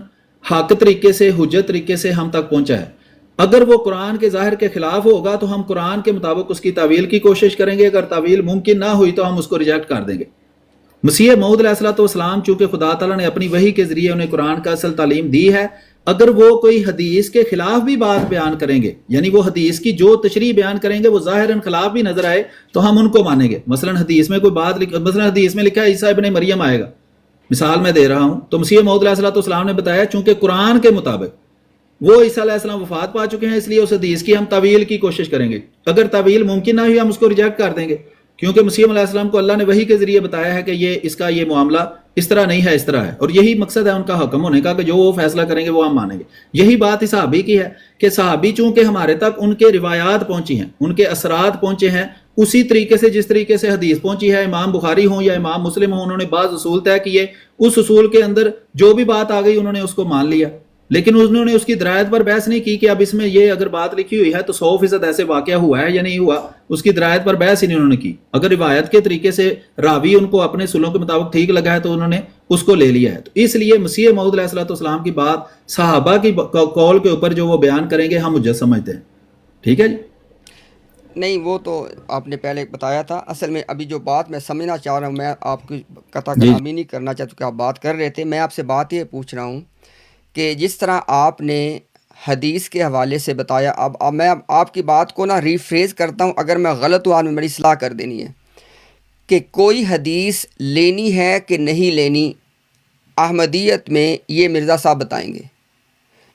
حق طریقے سے، حجت طریقے سے ہم تک پہنچا ہے. اگر وہ قرآن کے ظاہر کے خلاف ہوگا تو ہم قرآن کے مطابق اس کی تعویل کی کوشش کریں گے، اگر تعویل ممکن نہ ہوئی تو ہم اس کو ریجیکٹ کر دیں گے. مسیح موعود علیہ الصلوۃ والسلام چونکہ خدا تعالیٰ نے اپنی وحی کے ذریعے انہیں قرآن کا اصل تعلیم دی ہے، اگر وہ کوئی حدیث کے خلاف بھی بات بیان کریں گے، یعنی وہ حدیث کی جو تشریح بیان کریں گے وہ ظاہراً خلاف بھی نظر آئے تو ہم ان کو مانیں گے. مثلا حدیث میں کوئی بات مثلا حدیث میں لکھا ہے عیسیٰ ابن مریم آئے گا، مثال میں دے رہا ہوں، تو مسیح موعود علیہ الصلوۃ والسلام نے بتایا چونکہ قرآن کے مطابق وہ عیسیٰ علیہ السلام وفات پا چکے ہیں، اس لیے اس حدیث کی ہم تعویل کی کوشش کریں گے. اگر تعویل ممکن نہ ہوئی ہم اس کو ریجیکٹ کر دیں گے، کیونکہ مسیح علیہ السلام کو اللہ نے وحی کے ذریعے بتایا ہے کہ اس کا یہ معاملہ اس طرح نہیں ہے، اس طرح ہے، اور یہی مقصد ہے ان کا حکم ہونے کا کہ جو وہ فیصلہ کریں گے وہ ہم مانیں گے. یہی بات صحابی کی ہے کہ صحابی چونکہ ہمارے تک ان کے روایات پہنچی ہیں، ان کے اثرات پہنچے ہیں اسی طریقے سے جس طریقے سے حدیث پہنچی ہے. امام بخاری ہوں یا امام مسلم ہوں، انہوں نے بعض اصول طے کیے، اس اصول کے اندر جو بھی بات آ گئی انہوں نے اس کو مان لیا، لیکن انہوں نے اس کی درایت پر بحث نہیں کی کہ اب اس میں یہ اگر بات لکھی ہوئی ہے تو 100% ایسے واقعہ ہوا ہے یا نہیں ہوا، اس کی درایت پر بحث ہی نہیں انہوں نے کی. اگر روایت کے طریقے سے راوی ان کو اپنے اصولوں کے مطابق ٹھیک لگا ہے تو انہوں نے اس کو لے لیا ہے. تو اس لیے مسیح موعود علیہ الصلوۃ والسلام کی بات صحابہ کی قول کے اوپر جو وہ بیان کریں گے ہم حجت سمجھتے ہیں. ٹھیک ہے جی؟ نہیں وہ تو آپ نے پہلے بتایا تھا. اصل میں ابھی جو بات میں سمجھنا چاہ رہا ہوں، میں آپ کی قطع کلامی نہیں کرنا چاہتا کہ آپ بات کر رہے تھے، میں آپ سے بات یہ پوچھ رہا ہوں کہ جس طرح آپ نے حدیث کے حوالے سے بتایا، اب میں آپ کی بات کو ریفریز کرتا ہوں، اگر میں غلط ہوں آپ نے میری اصلاح کر دینی ہے، کہ کوئی حدیث لینی ہے کہ نہیں لینی احمدیت میں یہ مرزا صاحب بتائیں گے.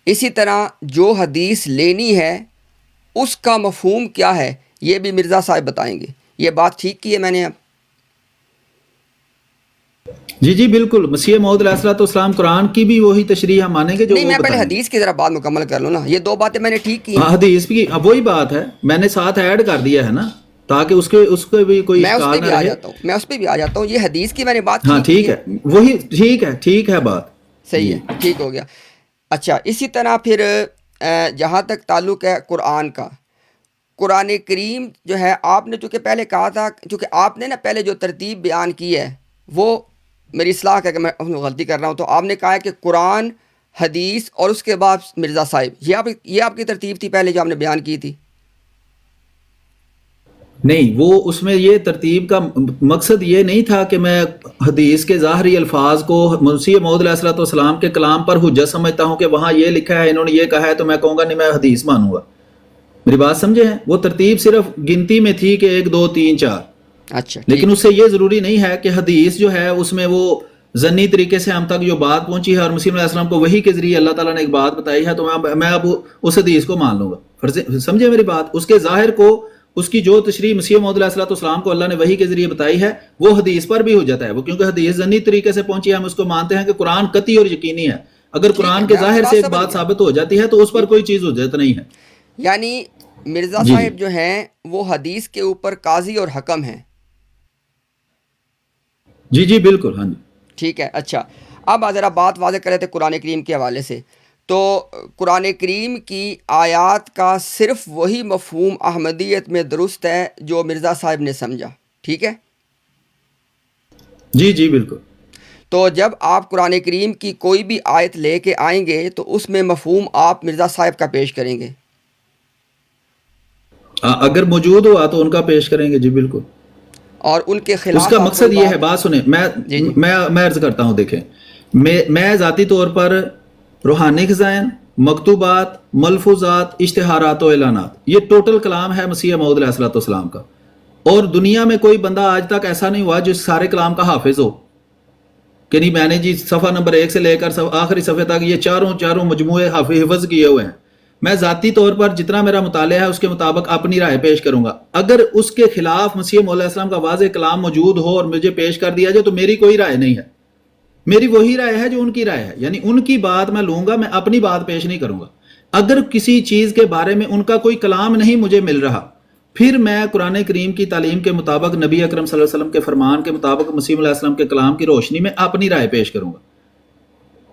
اسی طرح جو حدیث لینی ہے اس کا مفہوم کیا ہے یہ بھی مرزا صاحب بتائیں گے. یہ بات ٹھیک کی ہے میں نے اب؟ جی بالکل. مسیح موعود علیہ الصلوۃ والسلام قرآن کی بھی وہی تشریح ہم مانیں گے جو نہیں، وہ میں پہلے بتائیں گے. حدیث کی ذرا بات مکمل کر لوں نا، یہ دو باتیں میں نے ٹھیک کی ہیں. حدیث بھی وہی بات ہے، میں نے ساتھ ایڈ کر دیا ہے نا تاکہ اس کو بھی کوئی میں اس اشکال پہ نہ بھی آ رہے. جاتا ہوں، میں اس پہ بھی آ جاتا ہوں. یہ حدیث کی میں نے بات ہاں ٹھیک ہے، وہی ٹھیک ہے بات صحیح ہے، ٹھیک ہو گیا. اچھا اسی طرح پھر جہاں تک تعلق ہے قرآن کا، قرآن کریم جو ہے آپ نے چونکہ پہلے کہا تھا، چونکہ آپ نے نا پہلے جو ترتیب بیان کی ہے وہ میری اصلاح کر کے میں غلطی کر رہا ہوں، تو آپ نے کہا ہے کہ قرآن، حدیث اور اس کے بعد مرزا صاحب، یہ آپ کی ترتیب تھی پہلے جو آپ نے بیان کی تھی؟ نہیں، وہ اس میں یہ ترتیب کا مقصد یہ نہیں تھا کہ میں حدیث کے ظاہری الفاظ کو مسیح موعود علیہ الصلوۃ والسلام کے کلام پر حجت سمجھتا ہوں کہ وہاں یہ لکھا ہے، انہوں نے یہ کہا ہے تو میں کہوں گا نہیں میں حدیث مانوں گا. میری بات سمجھے ہیں؟ وہ ترتیب صرف گنتی میں تھی کہ 1 2 3 4. اچھا، لیکن اس سے یہ ضروری نہیں ہے کہ حدیث جو ہے اس میں وہ ضمنی طریقے سے ہم تک جو بات پہنچی ہے اور مسیح علیہ السلام کو وحی کے ذریعے اللہ تعالیٰ نے ایک بات بتائی ہے، تو میں اب اس حدیث کو مان لوں گا. سمجھے میری بات؟ اس کے ظاہر کو، اس کی جو تشریح مسیح موعود علیہ السلام کو اللہ نے وحی کے ذریعے بتائی ہے وہ حدیث پر بھی ہو جاتا ہے. وہ کیونکہ حدیث ضمنی طریقے سے پہنچی ہے، ہم اس کو مانتے ہیں کہ قرآن قطعی اور یقینی ہے. اگر قرآن کے ظاہر سے ایک بات ثابت ہو جاتی ہے تو اس پر کوئی چیز حجت نہیں ہے. یعنی مرزا صاحب جو ہیں وہ حدیث کے اوپر قاضی اور حکم ہیں. جی جی بالکل، ہاں جی ٹھیک ہے. اچھا، اب ذرا بات واضح کر رہے تھے قرآن کریم کے حوالے سے. تو قرآن کریم کی آیات کا صرف وہی مفہوم احمدیت میں درست ہے جو مرزا صاحب نے سمجھا. ٹھیک ہے. جی جی بالکل. تو جب آپ قرآن کریم کی کوئی بھی آیت لے کے آئیں گے تو اس میں مفہوم آپ مرزا صاحب کا پیش کریں گے. اگر موجود ہوا تو ان کا پیش کریں گے. جی بالکل. اور ان کے خلاف اس کا مقصد یہ ہے، بات سنیں، میں عرض کرتا ہوں. دیکھیں، میں ذاتی طور پر روحانی خزائن، مکتوبات، ملفوظات، اشتہارات و اعلانات، یہ ٹوٹل کلام ہے مسیح موعود علیہ السلام کا. اور دنیا میں کوئی بندہ آج تک ایسا نہیں ہوا جو اس سارے کلام کا حافظ ہو کہ نہیں میں نے جی صفحہ نمبر 1 سے لے کر آخری صفحے تک یہ چاروں مجموعے حفظ کیے ہوئے ہیں. میں ذاتی طور پر جتنا میرا مطالعہ ہے اس کے مطابق اپنی رائے پیش کروں گا. اگر اس کے خلاف مسیح موعود علیہ السلام کا واضح کلام موجود ہو اور مجھے پیش کر دیا جائے تو میری کوئی رائے نہیں ہے. میری وہی رائے ہے جو ان کی رائے ہے. یعنی ان کی بات میں لوں گا، میں اپنی بات پیش نہیں کروں گا. اگر کسی چیز کے بارے میں ان کا کوئی کلام نہیں مجھے مل رہا، پھر میں قرآن کریم کی تعلیم کے مطابق، نبی اکرم صلی اللہ علیہ وسلم کے فرمان کے مطابق، مسیح علیہ السلام کے کلام کی روشنی میں اپنی رائے پیش کروں گا.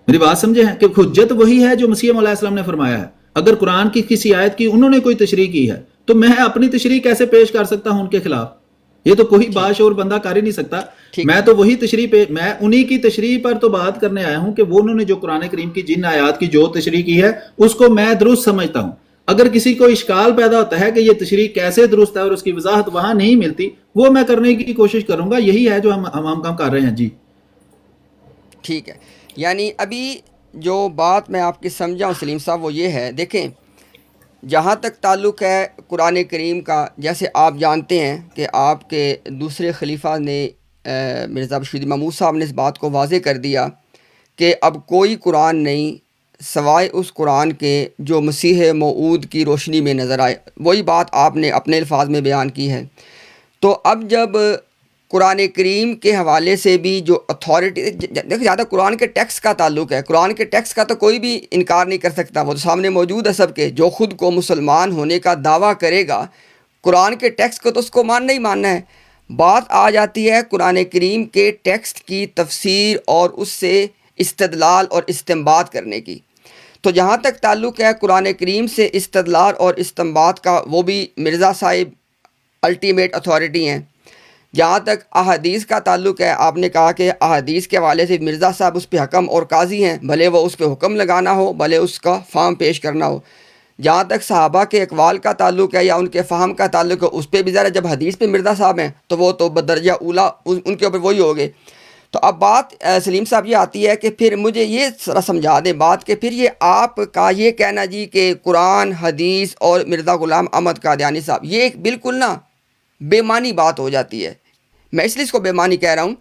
میری بات سمجھے ہیں کہ حجت وہی ہے جو مسیح علیہ السلام نے فرمایا ہے. اگر قرآن کی کسی آیت کی انہوں نے کوئی تشریح کی ہے تو میں اپنی تشریح کیسے پیش کر سکتا ہوں ان کے خلاف؟ یہ تو کوئی باشعور بندہ کر ہی نہیں سکتا. میں تو وہی تشریح میں انہی کی تشریح پر تو بات کرنے آیا ہوں کہ وہ انہوں نے جو قرآن کریم کی جن آیات کی جو تشریح کی ہے اس کو میں درست سمجھتا ہوں. اگر کسی کو اشکال پیدا ہوتا ہے کہ یہ تشریح کیسے درست ہے اور اس کی وضاحت وہاں نہیں ملتی، وہ میں کرنے کی کوشش کروں گا. یہی ہے جو ہم کام کر رہے ہیں. جی ٹھیک ہے. یعنی ابھی جو بات میں آپ کی سمجھا ہوں سلیم صاحب وہ یہ ہے، دیکھیں جہاں تک تعلق ہے قرآن کریم کا، جیسے آپ جانتے ہیں کہ آپ کے دوسرے خلیفہ نے مرزا بشیر محمود صاحب نے اس بات کو واضح کر دیا کہ اب کوئی قرآن نہیں سوائے اس قرآن کے جو مسیح موعود کی روشنی میں نظر آئے. وہی بات آپ نے اپنے الفاظ میں بیان کی ہے. تو اب جب قرآن کریم کے حوالے سے بھی جو اتھارٹی، دیکھو زیادہ قرآن کے ٹیکسٹ کا تعلق ہے، قرآن کے ٹیکسٹ کا تو کوئی بھی انکار نہیں کر سکتا، وہ تو سامنے موجود ہے سب کے. جو خود کو مسلمان ہونے کا دعویٰ کرے گا قرآن کے ٹیکسٹ کو تو اس کو ماننا ہی ماننا ہے. بات آ جاتی ہے قرآن کریم کے ٹیکسٹ کی تفسیر اور اس سے استدلال اور استنباط کرنے کی. تو جہاں تک تعلق ہے قرآن کریم سے استدلال اور استنباط کا، وہ بھی مرزا صاحب الٹیمیٹ اتھارٹی ہیں. جہاں تک احادیث کا تعلق ہے، آپ نے کہا کہ احادیث کے حوالے سے مرزا صاحب اس پہ حکم اور قاضی ہیں، بھلے وہ اس پہ حکم لگانا ہو، بھلے اس کا فہم پیش کرنا ہو. جہاں تک صحابہ کے اقوال کا تعلق ہے یا ان کے فہم کا تعلق ہے، اس پہ بھی ذرا جب حدیث پہ مرزا صاحب ہیں تو وہ تو بدرجہ اولا ان کے اوپر وہی ہو گئے. تو اب بات سلیم صاحب یہ آتی ہے کہ پھر مجھے یہ ذرا سمجھا دیں بات کہ پھر یہ آپ کا یہ کہنا جی کہ قرآن، حدیث اور مرزا غلام احمد قادیانی صاحب، یہ ایک بالکل نا بے معنی بات ہو جاتی ہے. میں اس لیے اس کو بے معنی کہہ رہا ہوں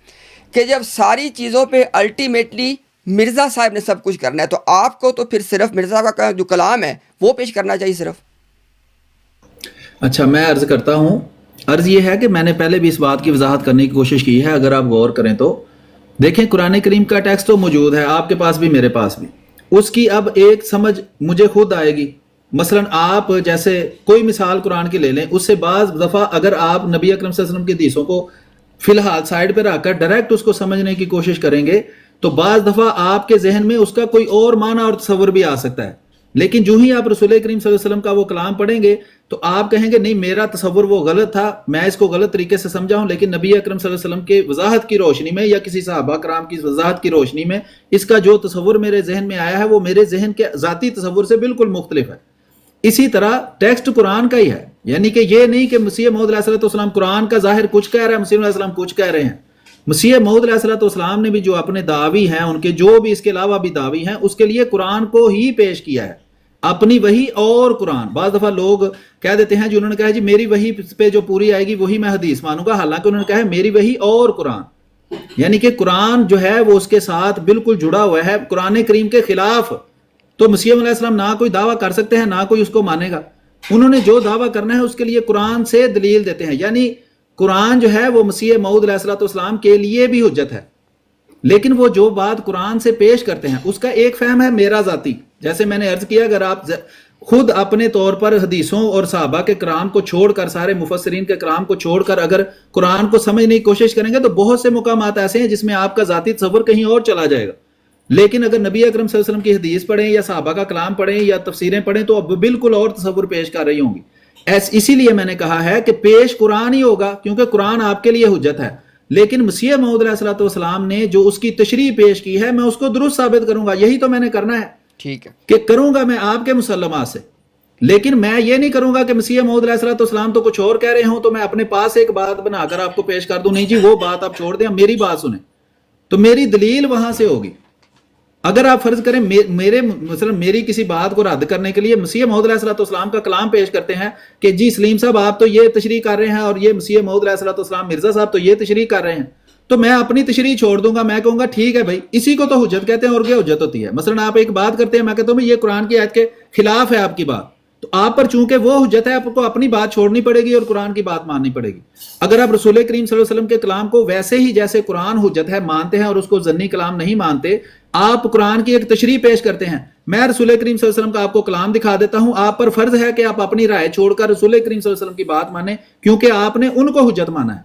کہ جب ساری چیزوں پہ الٹیمیٹلی مرزا صاحب نے سب کچھ کرنا ہے تو آپ کو تو پھر صرف مرزا کا جو کلام ہے وہ پیش کرنا چاہیے صرف. اچھا، میں عرض کرتا ہوں. عرض یہ ہے کہ میں نے پہلے بھی اس بات کی وضاحت کرنے کی کوشش کی ہے. اگر آپ غور کریں تو دیکھیں قرآن کریم کا ٹیکسٹ تو موجود ہے، آپ کے پاس بھی میرے پاس بھی. اس کی اب ایک سمجھ مجھے خود آئے گی. مثلا آپ جیسے کوئی مثال قرآن کی لے لیں، اس سے بعض دفعہ اگر آپ نبی اکرم صلی اللہ علیہ وسلم کی حدیثوں کو فی الحال سائڈ پہ رکھ کر ڈائریکٹ اس کو سمجھنے کی کوشش کریں گے تو بعض دفعہ آپ کے ذہن میں اس کا کوئی اور معنی اور تصور بھی آ سکتا ہے. لیکن جو ہی آپ رسول کریم صلی اللہ علیہ وسلم کا وہ کلام پڑھیں گے تو آپ کہیں گے نہیں، میرا تصور وہ غلط تھا، میں اس کو غلط طریقے سے سمجھا ہوں، لیکن نبی اکرم صلی اللہ علیہ وسلم کے وضاحت کی روشنی میں یا کسی صحابہ کرام کی وضاحت کی روشنی میں اس کا جو تصور میرے ذہن میں آیا ہے وہ میرے ذہن کے ذاتی تصور سے بالکل مختلف ہے. اسی طرح ٹیکسٹ قرآن کا ہی ہے. یعنی کہ یہ نہیں کہ مسیح موعود علیہ السلام قرآن کا ظاہر کچھ کہہ رہا ہے، مسیح علیہ السلام کچھ کہہ رہے ہیں. مسیح موعود علیہ السلام نے بھی جو اپنے دعوی ہیں، ان کے جو بھی اس کے علاوہ بھی دعوی ہیں، اس کے لیے قرآن کو ہی پیش کیا ہے، اپنی وحی اور قرآن. بعض دفعہ لوگ کہہ دیتے ہیں، جو انہوں نے کہا جی میری وحی پہ جو پوری آئے گی وہی میں حدیث مانوں گا، حالانکہ انہوں نے کہا ہے میری وحی اور قرآن. یعنی کہ قرآن جو ہے وہ اس کے ساتھ بالکل جڑا ہوا ہے، قرآن کریم کے خلاف تو مسیح علیہ السلام نہ کوئی دعویٰ کر سکتے ہیں، نہ کوئی اس کو مانے گا۔ انہوں نے جو دعویٰ کرنا ہے اس کے لیے قرآن سے دلیل دیتے ہیں، یعنی قرآن جو ہے وہ مسیح موعود علیہ السلام کے لیے بھی حجت ہے، لیکن وہ جو بات قرآن سے پیش کرتے ہیں اس کا ایک فہم ہے میرا ذاتی۔ جیسے میں نے عرض کیا، اگر آپ خود اپنے طور پر حدیثوں اور صحابہ کے کرام کو چھوڑ کر، سارے مفسرین کے کرام کو چھوڑ کر اگر قرآن کو سمجھنے کی کوشش کریں گے تو بہت سے مقامات ایسے ہیں جس میں آپ کا ذاتی تصور کہیں اور چلا جائے گا۔ لیکن اگر نبی اکرم صلی اللہ علیہ وسلم کی حدیث پڑھیں یا صحابہ کا کلام پڑھیں یا تفسیریں پڑھیں تو اب بالکل اور تصور پیش کر رہی ہوں گی۔ اسی لیے میں نے کہا ہے کہ پیش قرآن ہی ہوگا، کیونکہ قرآن آپ کے لیے حجت ہے، لیکن مسیح موعود علیہ السلام نے جو اس کی تشریح پیش کی ہے میں اس کو درست ثابت کروں گا، یہی تو میں نے کرنا ہے۔ ٹھیک ہے، کہ کروں گا میں آپ کے مسلمات سے، لیکن میں یہ نہیں کروں گا کہ مسیح موعود علیہ السلام تو کچھ اور کہہ رہے ہوں تو میں اپنے پاس ایک بات بنا کر آپ کو پیش کر دوں، نہیں جی وہ بات آپ چھوڑ دیں، میری بات سنیں، تو میری دلیل وہاں سے ہوگی۔ اگر آپ فرض کریں میری کسی بات کو رد کرنے کے لیے مسیح موعود علیہ السلام کا کلام پیش کرتے ہیں کہ جی سلیم صاحب آپ تو یہ تشریح کر رہے ہیں اور یہ مسیح موعود علیہ السلام مرزا صاحب تو یہ تشریح کر رہے ہیں، تو میں اپنی تشریح چھوڑ دوں گا، میں کہوں گا ٹھیک ہے بھائی، اسی کو تو حجت کہتے ہیں اور کیا حجت ہوتی ہے۔ مثلا آپ ایک بات کرتے ہیں، میں کہتا ہوں یہ قرآن کی آیت کے خلاف ہے آپ کی بات، تو آپ پر چونکہ وہ حجت ہے آپ کو اپنی بات چھوڑنی پڑے گی اور قرآن کی بات ماننی پڑے گی۔ اگر آپ رسول کریم صلی اللہ علیہ وسلم کے کلام کو ویسے ہی جیسے قرآن حجت ہے مانتے ہیں اور اس کو ضمنی کلام نہیں مانتے، آپ قرآن کی ایک تشریح پیش کرتے ہیں، میں رسول کریم صلی اللہ علیہ وسلم کا آپ کو کلام دکھا دیتا ہوں، آپ پر فرض ہے کہ آپ اپنی رائے چھوڑ کر رسول کریم صلی اللہ علیہ وسلم کی بات مانیں کیونکہ آپ نے ان کو حجت مانا ہے۔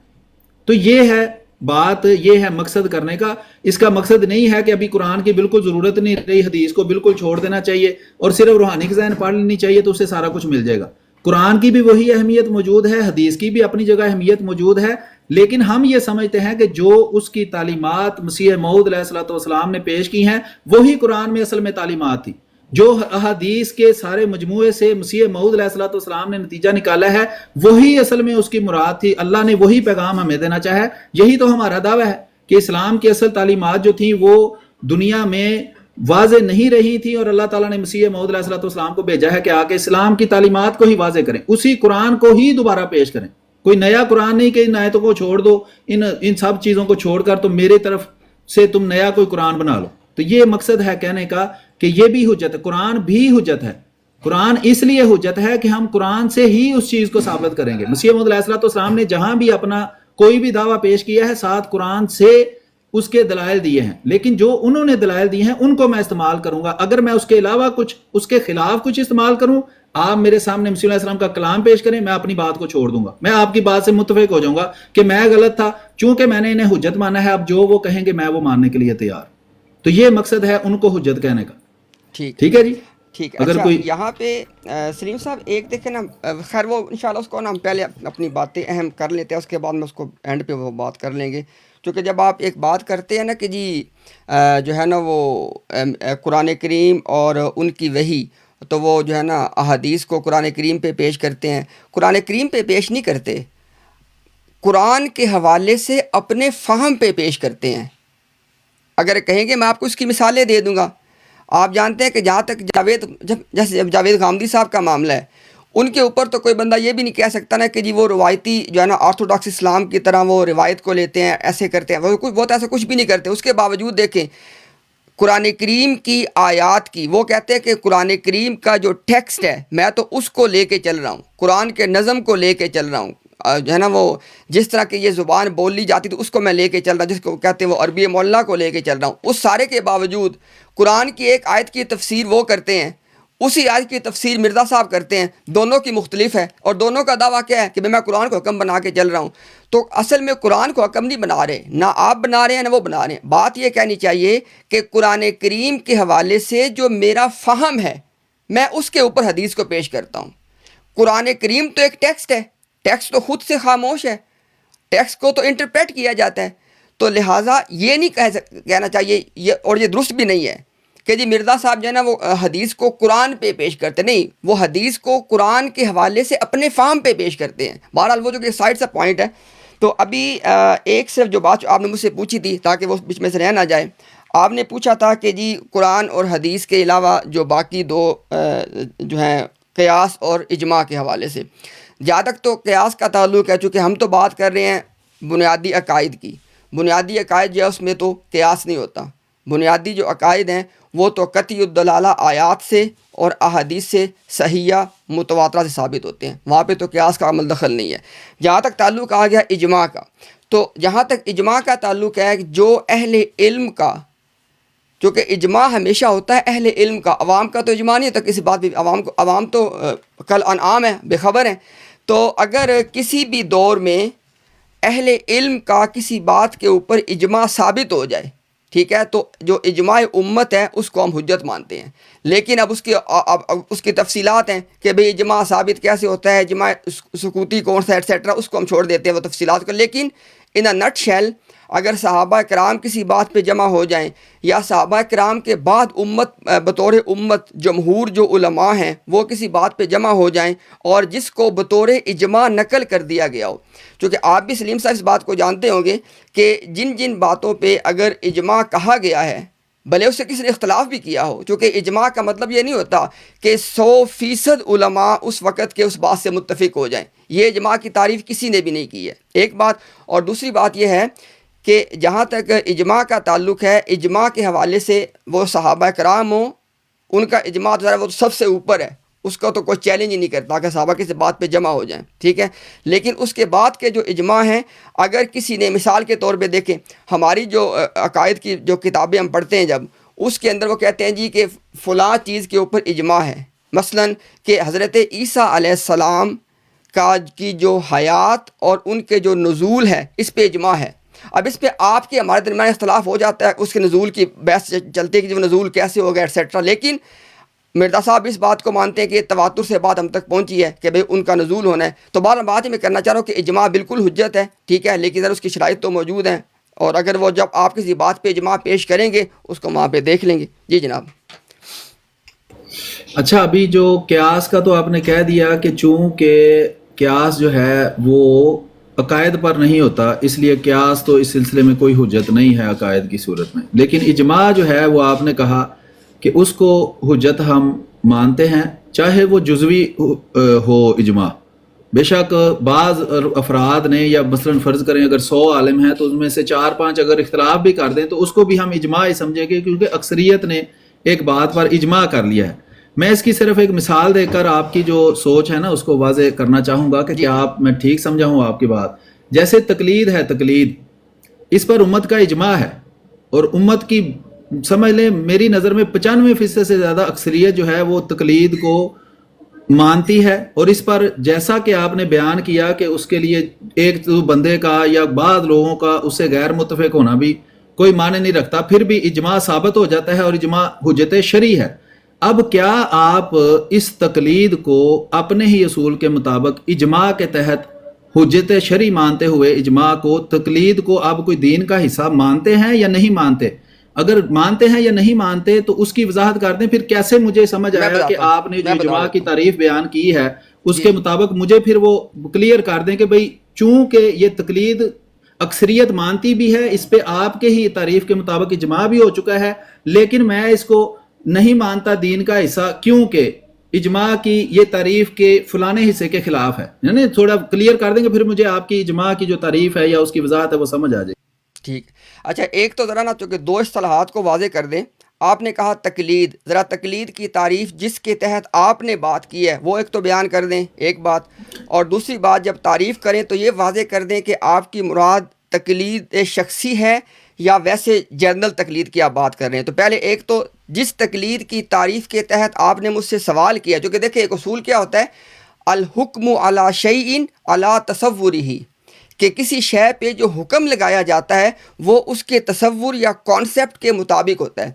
تو یہ ہے بات، یہ ہے مقصد کرنے کا۔ اس کا مقصد نہیں ہے کہ ابھی قرآن کی بالکل ضرورت نہیں رہی، حدیث کو بالکل چھوڑ دینا چاہیے اور صرف روحانی غذائیں پڑھ لینی چاہیے تو اس سے سارا کچھ مل جائے گا۔ قرآن کی بھی وہی اہمیت موجود ہے، حدیث کی بھی اپنی جگہ اہمیت موجود ہے، لیکن ہم یہ سمجھتے ہیں کہ جو اس کی تعلیمات مسیح موعود علیہ السلام نے پیش کی ہیں وہی قرآن میں اصل میں تعلیمات تھی۔ جو احادیث کے سارے مجموعے سے مسیح موعود علیہ السلام نے نتیجہ نکالا ہے وہی اصل میں اس کی مراد تھی، اللہ نے وہی پیغام ہمیں دینا چاہا ہے۔ یہی تو ہمارا دعویٰ ہے کہ اسلام کی اصل تعلیمات جو تھیں وہ دنیا میں واضح نہیں رہی تھی اور اللہ تعالیٰ نے مسیح موعود علیہ السلام کو بھیجا ہے کہ آ کے اسلام کی تعلیمات کو ہی واضح کریں، اسی قرآن کو ہی دوبارہ پیش کریں، کوئی نیا قرآن نہیں کہ ان آیتوں کو چھوڑ دو، ان سب چیزوں کو چھوڑ کر تو میرے طرف سے تم نیا کوئی قرآن بنا لو۔ تو یہ مقصد ہے کہنے کا کہ یہ بھی حجت ہے، قرآن بھی حجت ہے۔ قرآن اس لیے حجت ہے کہ ہم قرآن سے ہی اس چیز کو ثابت کریں گے۔ مسیح موعود علیہ السلام نے جہاں بھی اپنا کوئی بھی دعویٰ پیش کیا ہے ساتھ قرآن سے اس کے دلائل دیے ہیں، لیکن جو انہوں نے دلائل دیے ہیں ان کو میں استعمال کروں گا۔ اگر میں اس کے علاوہ کچھ، اس کے خلاف کچھ استعمال کروں، آپ میرے سامنے مسیح علیہ السلام کا کلام پیش کریں، میں اپنی بات کو چھوڑ دوں گا، میں آپ کی بات سے متفق ہو جاؤں گا کہ میں غلط تھا، چونکہ میں نے انہیں حجت مانا ہے، اب جو وہ کہیں گے میں وہ ماننے کے لیے تیار۔ تو یہ مقصد ہے ان کو حجت کہنے کا۔ ٹھیک ہے جی، ٹھیک ہے۔ اگر اچھا کوئی یہاں پہ سلیم صاحب ایک دیکھیں نا، خیر وہ انشاءاللہ اس کو نا ہم پہلے اپنی باتیں اہم کر لیتے ہیں، اس کے بعد میں اس کو اینڈ پہ وہ بات کر لیں گے، کیونکہ جب آپ ایک بات کرتے ہیں نا کہ جی جو ہے نا وہ قرآن کریم اور ان کی وحی، تو وہ جو ہے نا احادیث کو قرآن کریم پہ پیش کرتے ہیں، قرآن کریم پہ پیش نہیں کرتے، قرآن کے حوالے سے اپنے فہم پہ پیش کرتے ہیں۔ اگر کہیں گے میں آپ کو اس کی مثالیں دے دوں گا، آپ جانتے ہیں کہ جہاں تک جیسے جاوید غامدی صاحب کا معاملہ ہے، ان کے اوپر تو کوئی بندہ یہ بھی نہیں کہہ سکتا نا کہ جی وہ روایتی جو ہے نا آرتھوڈاکس اسلام کی طرح وہ روایت کو لیتے ہیں، ایسے کرتے ہیں، وہ تو ایسا کچھ بھی نہیں کرتے۔ اس کے باوجود دیکھیں قرآن کریم کی آیات کی، وہ کہتے ہیں کہ قرآن کریم کا جو ٹیکسٹ ہے میں تو اس کو لے کے چل رہا ہوں، قرآن کے نظم کو لے کے چل رہا ہوں، جو ہے نا وہ جس طرح کی یہ زبان بولی جاتی تو اس کو میں لے کے چل رہا ہوں، جس کو کہتے ہیں وہ عربی معلیٰ کو لے کے چل رہا ہوں۔ اس سارے کے باوجود قرآن کی ایک آیت کی تفسیر وہ کرتے ہیں، اسی آیت کی تفسیر مرزا صاحب کرتے ہیں، دونوں کی مختلف ہے، اور دونوں کا دعویٰ کیا ہے کہ میں قرآن کو حکم بنا کے چل رہا ہوں۔ تو اصل میں قرآن کو حکم نہیں بنا رہے، نہ آپ بنا رہے ہیں نہ وہ بنا رہے ہیں۔ بات یہ کہنی چاہیے کہ قرآن کریم کے حوالے سے جو میرا فہم ہے میں اس کے اوپر حدیث کو پیش کرتا ہوں۔ قرآن کریم تو ایک ٹیکسٹ ہے، ٹیکسٹ تو خود سے خاموش ہے، ٹیکسٹ کو تو انٹرپریٹ کیا جاتا ہے، تو لہٰذا یہ نہیں کہنا چاہیے، اور یہ درست بھی نہیں ہے کہ جی مرزا صاحب جو ہے نا وہ حدیث کو قرآن پہ پیش کرتے، نہیں، وہ حدیث کو قرآن کے حوالے سے اپنے فہم پہ پیش کرتے ہیں۔ بہرحال وہ جو کہ سائڈ سے پوائنٹ ہے۔ تو ابھی ایک صرف جو بات آپ نے مجھ سے پوچھی تھی تاکہ وہ بیچ میں سے رہ نہ جائے، آپ نے پوچھا تھا کہ جی قرآن اور حدیث کے علاوہ جو باقی دو جو ہیں قیاس اور اجماع کے حوالے سے، جہاں تک تو قیاس کا تعلق ہے، چونکہ ہم تو بات کر رہے ہیں بنیادی عقائد کی، بنیادی عقائد جو ہے اس میں تو قیاس نہیں ہوتا. بنیادی جو عقائد ہیں وہ تو قطعی الدلالہ آیات سے اور احادیث سے صحیحہ متواترہ سے ثابت ہوتے ہیں، وہاں پہ تو قیاس کا عمل دخل نہیں ہے. جہاں تک تعلق آ گیا اجماع کا، تو جہاں تک اجماع کا تعلق ہے جو اہل علم کا، چونکہ اجماع ہمیشہ ہوتا ہے اہل علم کا، عوام کا تو اجماع نہیں ہوتا کسی بات پہ. عوام تو کل انعام ہے، بے خبر ہیں. تو اگر کسی بھی دور میں اہل علم کا کسی بات کے اوپر اجماع ثابت ہو جائے، ٹھیک ہے، تو جو اجماع امت ہے اس کو ہم حجت مانتے ہیں. لیکن اب اس کی تفصیلات ہیں کہ بھئی اجماع ثابت کیسے ہوتا ہے، اجماع سکوتی کون سا ایٹسیٹرا، اس کو ہم چھوڑ دیتے ہیں وہ تفصیلات کو. لیکن ان اے نٹ شیل اگر صحابہ کرام کسی بات پہ جمع ہو جائیں، یا صحابہ کرام کے بعد امت بطور امت جمہور جو علماء ہیں وہ کسی بات پہ جمع ہو جائیں اور جس کو بطور اجماع نقل کر دیا گیا ہو، چونکہ آپ بھی سلیم صاحب اس بات کو جانتے ہوں گے کہ جن باتوں پہ اگر اجماع کہا گیا ہے بھلے اس سے کسی نے اختلاف بھی کیا ہو، چونکہ اجماع کا مطلب یہ نہیں ہوتا کہ 100% علماء اس وقت کے اس بات سے متفق ہو جائیں. یہ اجماع کی تعریف کسی نے بھی نہیں کی ہے، ایک بات. اور دوسری بات یہ ہے کہ جہاں تک اجماع کا تعلق ہے، اجماع کے حوالے سے وہ صحابہ کرام ہوں، ان کا اجماع جو ہے وہ سب سے اوپر ہے، اس کا تو کوئی چیلنج ہی نہیں کرتا کہ صحابہ کسی بات پہ جمع ہو جائیں، ٹھیک ہے. لیکن اس کے بعد کے جو اجماع ہیں، اگر کسی نے مثال کے طور پہ دیکھیں ہماری جو عقائد کی جو کتابیں ہم پڑھتے ہیں جب اس کے اندر وہ کہتے ہیں جی کہ فلاں چیز کے اوپر اجماع ہے، مثلاً کہ حضرت عیسیٰ علیہ السلام کی جو حیات اور ان کے جو نزول ہے اس پہ اجماع ہے. اب اس پہ آپ کے ہمارے درمیان اختلاف ہو جاتا ہے، اس کے نزول کی بحث چلتی ہے کہ جو نزول کیسے ہوگا ایٹسیٹرا. لیکن مرزا صاحب اس بات کو مانتے ہیں کہ تواتر سے بات ہم تک پہنچی ہے کہ بھئی ان کا نزول ہونا ہے. تو بات ہی میں کرنا چاہ رہا ہوں کہ اجماع بالکل حجت ہے، ٹھیک ہے، لیکن ذرا اس کی شرائط تو موجود ہیں، اور اگر وہ جب آپ کسی بات پہ اجماع پیش کریں گے اس کو وہاں پہ دیکھ لیں گے. جی جناب. اچھا، ابھی جو قیاس کا تو آپ نے کہہ دیا کہ چونکہ قیاس جو ہے وہ عقائد پر نہیں ہوتا، اس لیے قیاس تو اس سلسلے میں کوئی حجت نہیں ہے عقائد کی صورت میں. لیکن اجماع جو ہے وہ آپ نے کہا کہ اس کو حجت ہم مانتے ہیں، چاہے وہ جزوی ہو اجماع. بے شک بعض افراد نے، یا مثلا فرض کریں اگر 100 عالم ہیں تو اس میں سے 4-5 اگر اختلاف بھی کر دیں تو اس کو بھی ہم اجماع ہی سمجھیں گے، کیونکہ اکثریت نے ایک بات پر اجماع کر لیا ہے. میں اس کی صرف ایک مثال دے کر آپ کی جو سوچ ہے نا اس کو واضح کرنا چاہوں گا کہ کیا میں ٹھیک سمجھا ہوں آپ کی بات. جیسے تقلید ہے، تقلید اس پر امت کا اجماع ہے، اور امت کی سمجھ لیں میری نظر میں 95% سے زیادہ اکثریت جو ہے وہ تقلید کو مانتی ہے. اور اس پر جیسا کہ آپ نے بیان کیا کہ اس کے لیے ایک تو بندے کا یا بعض لوگوں کا اس سے غیر متفق ہونا بھی کوئی معنی نہیں رکھتا، پھر بھی اجماع ثابت ہو جاتا ہے اور اجماع حجت شرعی ہے. اب کیا آپ اس تقلید کو اپنے ہی اصول کے مطابق اجماع کے تحت حجت شرعی مانتے ہوئے اجماع کو، تقلید کو آپ کوئی دین کا حصہ مانتے ہیں یا نہیں مانتے؟ اگر مانتے ہیں یا نہیں مانتے تو اس کی وضاحت کر دیں، پھر کیسے مجھے سمجھ آیا کہ آپ نے جو اجماع کی تعریف بیان کی ہے اس کے مطابق مجھے پھر وہ کلیئر کر دیں کہ بھئی چونکہ یہ تقلید اکثریت مانتی بھی ہے، اس پہ آپ کے ہی تعریف کے مطابق اجماع بھی ہو چکا ہے، لیکن میں اس کو نہیں مانتا دین کا حصہ کیونکہ اجماع کی یہ تعریف کے فلانے حصے کے خلاف ہے. یعنی تھوڑا کلیئر کر دیں گے پھر مجھے آپ کی اجماع کی جو تعریف ہے یا اس کی وضاحت ہے وہ سمجھ آ جائے. ٹھیک. اچھا، ایک تو ذرا نا چونکہ 2 اصطلاحات کو واضح کر دیں. آپ نے کہا تقلید، ذرا تقلید کی تعریف جس کے تحت آپ نے بات کی ہے وہ ایک تو بیان کر دیں، ایک بات. اور دوسری بات جب تعریف کریں تو یہ واضح کر دیں کہ آپ کی مراد تقلید شخصی ہے یا ویسے جنرل تقلید کی آپ بات کر رہے ہیں. تو پہلے ایک تو جس تقلید کی تعریف کے تحت آپ نے مجھ سے سوال کیا، جو کہ دیکھیں ایک اصول کیا ہوتا ہے، الحکم علی شیء علی تصورہ، کہ کسی شے پہ جو حکم لگایا جاتا ہے وہ اس کے تصور یا کانسیپٹ کے مطابق ہوتا ہے.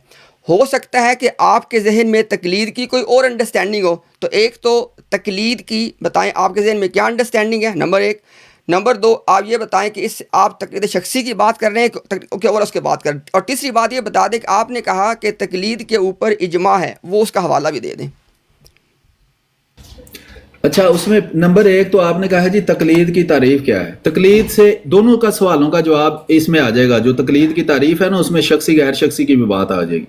ہو سکتا ہے کہ آپ کے ذہن میں تقلید کی کوئی اور انڈرسٹینڈنگ ہو، تو ایک تو تقلید کی بتائیں آپ کے ذہن میں کیا انڈرسٹینڈنگ ہے، نمبر 1. نمبر 2 آپ یہ بتائیں کہ اس آپ تقلید شخصی کی بات کر رہے ہیں کہ اور اس کے بات کر. اور تیسری بات یہ بتا دیں کہ آپ نے کہا کہ تقلید کے اوپر اجماع ہے، وہ اس کا حوالہ بھی دے دیں. اچھا، اس میں نمبر 1 تو آپ نے کہا جی تقلید کی تعریف کیا ہے. تقلید سے دونوں کا سوالوں کا جواب اس میں آ جائے گا. جو تقلید کی تعریف ہے نا اس میں شخصی غیر شخصی کی بھی بات آ جائے گی.